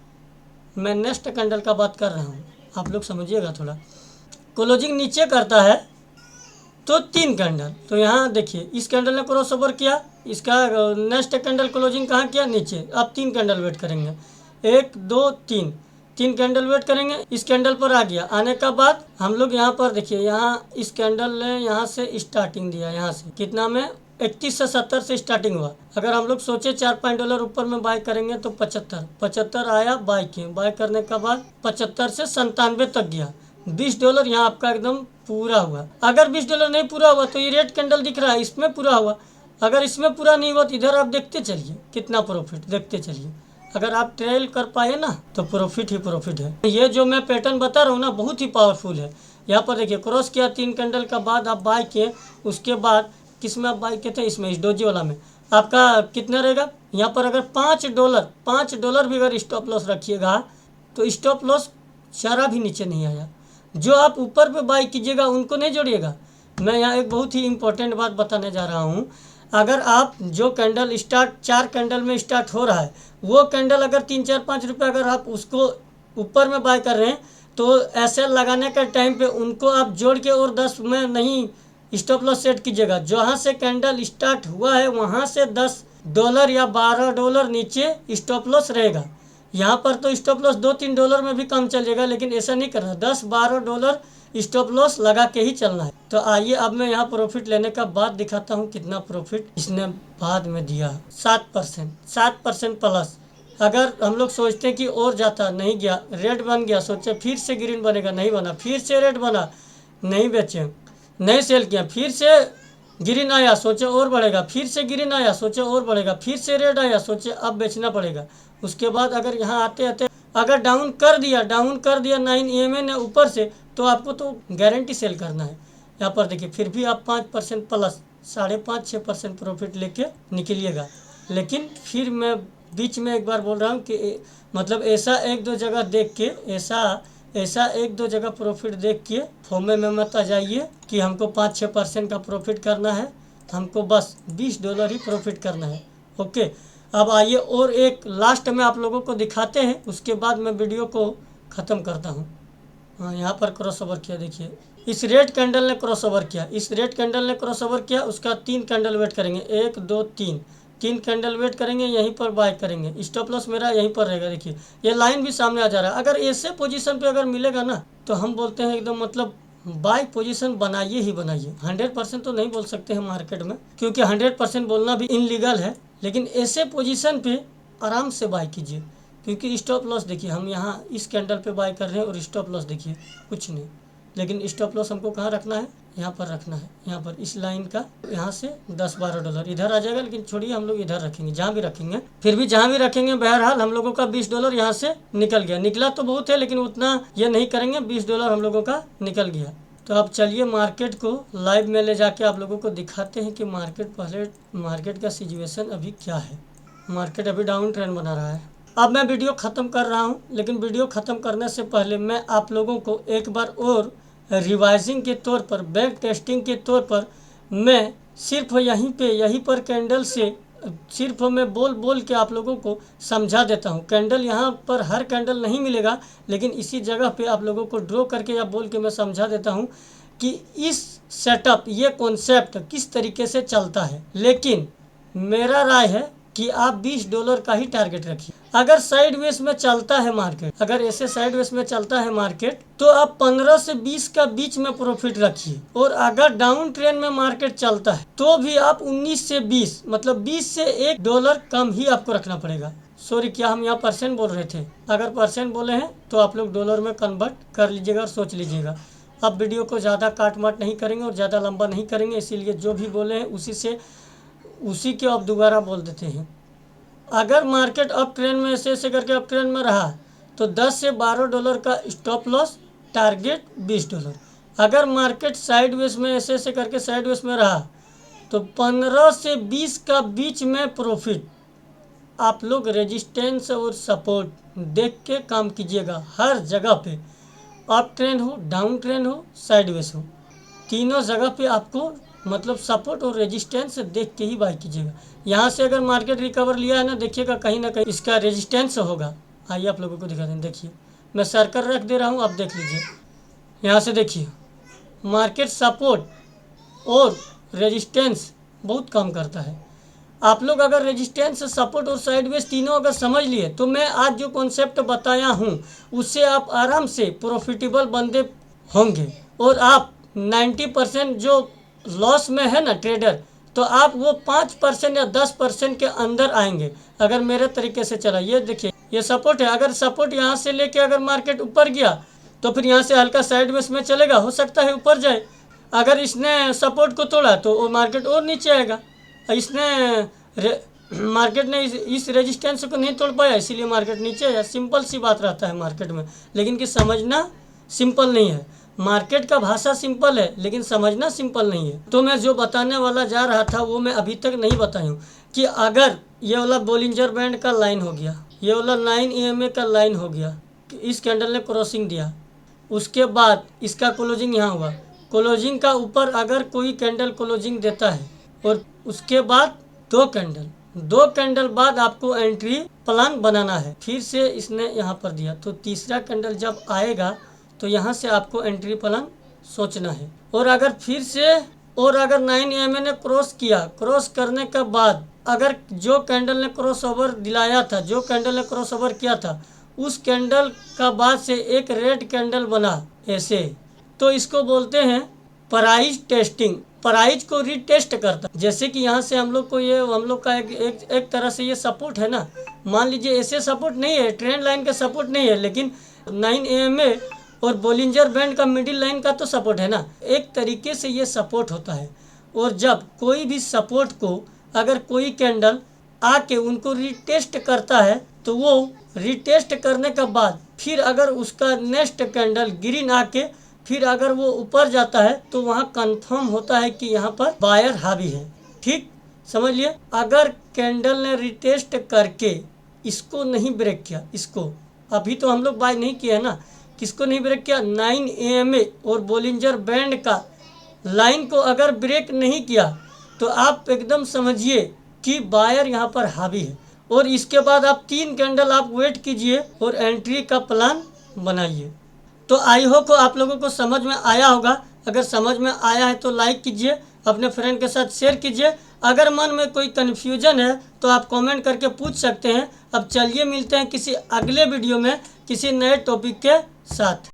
मैं नेक्स्ट कैंडल का बात कर रहा हूँ, आप लोग समझिएगा थोड़ा, क्लोजिंग नीचे करता है तो 3 कैंडल। तो यहाँ देखिए इस कैंडल ने क्रॉस ओवर किया, इसका नेक्स्ट कैंडल क्लोजिंग कहाँ किया, नीचे। अब 3 कैंडल वेट करेंगे, 1 2 3 कैंडल वेट करेंगे। इस कैंडल पर आ गया, आने का बाद हम लोग यहाँ पर देखिए, यहाँ इस कैंडल ने यहाँ से स्टार्टिंग दिया, यहाँ से कितना में 31 से 70 से स्टार्टिंग हुआ। अगर हम लोग सोचे $4-5 ऊपर में बाय करेंगे तो 75 आया, बाय किए, बाय करने के बाद 75 से 97 तक गया, $20 यहाँ आपका एकदम पूरा हुआ। अगर $20 नहीं पूरा हुआ तो ये रेड कैंडल दिख रहा है इसमें पूरा हुआ, अगर इसमें पूरा नहीं हुआ तो इधर आप देखते चलिए कितना प्रॉफिट, देखते चलिए। अगर आप ट्रेल कर पाए ना तो प्रॉफिट ही प्रॉफिट है। ये जो मैं पैटर्न बता रहा हूँ ना बहुत ही पावरफुल है। यहाँ पर देखिए क्रॉस किया 3 कैंडल का बाद आप बाय किए, उसके बाद किस में आप बाई किए थे, इसमें इस डोजी वाला में आपका कितना रहेगा। यहाँ पर अगर $5 भी अगर स्टॉप लॉस रखिएगा तो स्टॉप लॉस जरा भी नीचे नहीं आया। जो आप ऊपर पे बाई कीजिएगा उनको नहीं जोड़िएगा। मैं यहाँ एक बहुत ही इंपॉर्टेंट बात बताने जा रहा हूँ। अगर आप जो कैंडल स्टार्ट 4 कैंडल में स्टार्ट हो रहा है, वो कैंडल अगर 3, 4, 5 रुपये अगर आप उसको ऊपर में बाय कर रहे हैं तो ऐसे लगाने के टाइम पे उनको आप जोड़ के और 10 में नहीं स्टॉप लॉस सेट कीजिएगा। जहाँ से कैंडल स्टार्ट हुआ है वहाँ से $10 या $12 नीचे स्टॉप लॉस रहेगा। यहाँ पर तो स्टॉप लॉस $2-3 में भी कम चलेगा, लेकिन ऐसा नहीं करना, $10-12 स्टॉप लॉस लगा के ही चलना है। तो आइए अब मैं यहाँ प्रॉफिट लेने का बाद दिखाता हूँ कितना प्रॉफिट इसने बाद में दिया। 7% प्लस। अगर हम लोग सोचते हैं कि और जाता, नहीं गया, रेड बन गया, सोचे फिर से ग्रीन बनेगा, नहीं बना, फिर से रेड बना, नहीं बेचे, नहीं सेल किया, फिर से ग्रीन आया, सोचे और बढ़ेगा, फिर से ग्रीन आया, सोचे और बढ़ेगा, फिर से रेड आया, सोचे अब बेचना पड़ेगा। उसके बाद अगर यहाँ आते आते अगर डाउन कर दिया 9 EMA ने ऊपर से, तो आपको तो गारंटी सेल करना है। यहाँ पर देखिए फिर भी आप 5% प्लस 5.5-6% प्रॉफिट लेके निकलिएगा। लेकिन फिर मैं बीच में एक बार बोल रहा हूँ कि मतलब ऐसा 1-2 जगह देख के ऐसा 1-2 जगह प्रॉफिट देख के फोमे में मत आ जाइए कि हमको 5-6% का प्रॉफिट करना है, हमको बस $20 ही प्रॉफिट करना है। ओके, अब आइए और एक लास्ट में आप लोगों को दिखाते हैं, उसके बाद मैं वीडियो को ख़त्म करता हूँ। हाँ, यहाँ पर क्रॉस ओवर किया, देखिए इस रेड कैंडल ने क्रॉस ओवर किया, इस रेड कैंडल ने क्रॉस ओवर किया, उसका 3 कैंडल वेट करेंगे, 1 2 3 कैंडल वेट करेंगे, यहीं पर बाय करेंगे। स्टॉप लॉस मेरा यहीं पर रहेगा। देखिए ये लाइन भी सामने आ जा रहा है। अगर ऐसे पोजीशन पे अगर मिलेगा ना तो हम बोलते हैं एकदम मतलब बाय पोजीशन बनाइए ही बनाइए। 100% तो नहीं बोल सकते हैं मार्केट में, क्योंकि 100% बोलना भी इनलीगल है, लेकिन ऐसे पोजीशन पे आराम से बाय कीजिए। क्योंकि स्टॉप लॉस देखिए हम यहाँ इस कैंडल पे बाय कर रहे हैं और स्टॉप लॉस देखिए कुछ नहीं, लेकिन स्टॉप लॉस हमको कहाँ रखना है, यहाँ पर रखना है। यहाँ पर इस लाइन का यहाँ से $10-12 इधर आ जाएगा, लेकिन छोड़िए हम लोग इधर रखेंगे, जहाँ भी रखेंगे, फिर भी जहाँ भी रखेंगे बहरहाल हम लोगों का $20 यहाँ से निकल गया। निकला तो बहुत है, लेकिन उतना ये नहीं करेंगे, $20 हम लोगों का निकल गया। तो अब चलिए मार्केट को लाइव में ले जाके आप लोगों को दिखाते हैं कि मार्केट का सिचुएशन अभी क्या है। मार्केट अभी डाउन ट्रेंड बना रहा है। अब मैं वीडियो ख़त्म कर रहा हूं, लेकिन वीडियो ख़त्म करने से पहले मैं आप लोगों को एक बार और रिवाइजिंग के तौर पर, बैक टेस्टिंग के तौर पर मैं सिर्फ यहीं पर कैंडल से सिर्फ मैं बोल के आप लोगों को समझा देता हूं। कैंडल यहाँ पर हर कैंडल नहीं मिलेगा, लेकिन इसी जगह पे आप लोगों को ड्रॉ करके या बोल के मैं समझा देता हूं कि इस सेटअप, ये कॉन्सेप्ट किस तरीके से चलता है। लेकिन मेरा राय है कि आप $20 का ही टारगेट रखिए। अगर साइडवेज में चलता है मार्केट, अगर ऐसे साइडवेज में चलता है मार्केट, तो आप 15 से 20 का बीच में प्रॉफिट रखिए। और अगर डाउन ट्रेंड में मार्केट चलता है तो भी आप 19 से 20 मतलब 20 से $1 कम ही आपको रखना पड़ेगा। सॉरी, क्या हम यहाँ परसेंट बोल रहे थे? अगर परसेंट बोले हैं तो आप लोग डॉलर में कन्वर्ट कर लीजिएगा और सोच लीजिएगा। अब वीडियो को ज़्यादा काट माट नहीं करेंगे और ज़्यादा लंबा नहीं करेंगे, इसीलिए जो भी बोले हैं उसी के अब दोबारा बोल देते हैं। अगर मार्केट अप ट्रेंड में ऐसे करके अप ट्रेंड में रहा तो $10 से $12 का स्टॉप लॉस, टारगेट $20। अगर मार्केट साइडवेज में ऐसे करके साइडवेज में रहा तो 15 से 20 का बीच में प्रॉफिट। आप लोग रेजिस्टेंस और सपोर्ट देख के काम कीजिएगा। हर जगह पे अप ट्रेंड हो, डाउन ट्रेंड हो, साइडवेज हो, तीनों जगह पे आपको मतलब सपोर्ट और रेजिस्टेंस देख के ही बाय कीजिएगा। यहाँ से अगर मार्केट रिकवर लिया है ना, देखिएगा कहीं ना कहीं इसका रेजिस्टेंस होगा। आइए आप लोगों को दिखा दें। देखिए मैं सर्कल रख दे रहा हूँ, आप देख लीजिए। यहाँ से देखिए मार्केट सपोर्ट और रेजिस्टेंस बहुत कम करता है। आप लोग अगर रेजिस्टेंस, सपोर्ट और साइडवेज तीनों अगर समझ लिए तो मैं आज जो कॉन्सेप्ट बताया हूँ उससे आप आराम से प्रॉफिटेबल बंदे होंगे। और आप 90% जो लॉस में है ना ट्रेडर, तो आप वो 5% या 10% के अंदर आएंगे अगर मेरे तरीके से चला। ये देखिए ये सपोर्ट है, अगर सपोर्ट यहाँ से लेके अगर मार्केट ऊपर गया तो फिर यहाँ से हल्का साइडवेज में चलेगा, हो सकता है ऊपर जाए। अगर इसने सपोर्ट को तोड़ा तो वो मार्केट और नीचे आएगा। मार्केट ने इस रेजिस्टेंस को नहीं तोड़ पाया, इसीलिए मार्केट नीचे आया। सिंपल सी बात रहता है मार्केट में, लेकिन कि समझना सिंपल नहीं है। मार्केट का भाषा सिंपल है लेकिन समझना सिंपल नहीं है। तो मैं जो बताने वाला जा रहा था वो मैं अभी तक नहीं बताई हूँ कि अगर ये वाला बोलिंजर बैंड का लाइन हो गया, ये वाला 9 EMA का लाइन हो गया, इस कैंडल ने क्रॉसिंग दिया, उसके बाद इसका क्लोजिंग यहाँ हुआ, क्लोजिंग का ऊपर अगर कोई कैंडल क्लोजिंग देता है और उसके बाद दो कैंडल बाद आपको एंट्री प्लान बनाना है। फिर से इसने यहाँ पर दिया तो तीसरा कैंडल जब आएगा तो यहाँ से आपको एंट्री प्लान सोचना है। और अगर 9 EMA ने क्रॉस किया, क्रॉस करने के बाद अगर जो कैंडल ने क्रॉस ओवर दिलाया था, जो कैंडल ने क्रॉस ओवर किया था, उस कैंडल का बाद से एक रेड कैंडल बना ऐसे, तो इसको बोलते हैं प्राइस टेस्टिंग। प्राइस को रीटेस्ट करता, जैसे कि यहाँ से हम लोग का एक तरह से ये सपोर्ट है ना, मान लीजिए ऐसे सपोर्ट नहीं है, ट्रेंड लाइन का सपोर्ट नहीं है, लेकिन 9 EMA और बोलिंजर बैंड का मिडिल लाइन का तो सपोर्ट है ना, एक तरीके से ये सपोर्ट होता है। और जब कोई भी सपोर्ट को अगर कोई कैंडल आके उनको रीटेस्ट करता है तो वो रीटेस्ट करने के बाद फिर अगर उसका नेक्स्ट कैंडल ग्रीन आके फिर अगर वो ऊपर जाता है तो वहाँ कंफर्म होता है कि यहाँ पर बायर हावी है। ठीक समझ लिए। अगर कैंडल ने रिटेस्ट करके इसको नहीं ब्रेक किया, इसको अभी तो हम लोग बाय नहीं किए है ना, किसको नहीं ब्रेक किया, 9 EMA और बोलिंजर बैंड का लाइन को अगर ब्रेक नहीं किया तो आप एकदम समझिए कि बायर यहाँ पर हावी है। और इसके बाद आप 3 कैंडल आप वेट कीजिए और एंट्री का प्लान बनाइए। तो आई होप आप लोगों को समझ में आया होगा। अगर समझ में आया है तो लाइक कीजिए, अपने फ्रेंड के साथ शेयर कीजिए। अगर मन में कोई कन्फ्यूजन है तो आप कमेंट करके पूछ सकते हैं। अब चलिए मिलते हैं किसी अगले वीडियो में किसी नए टॉपिक के साथ।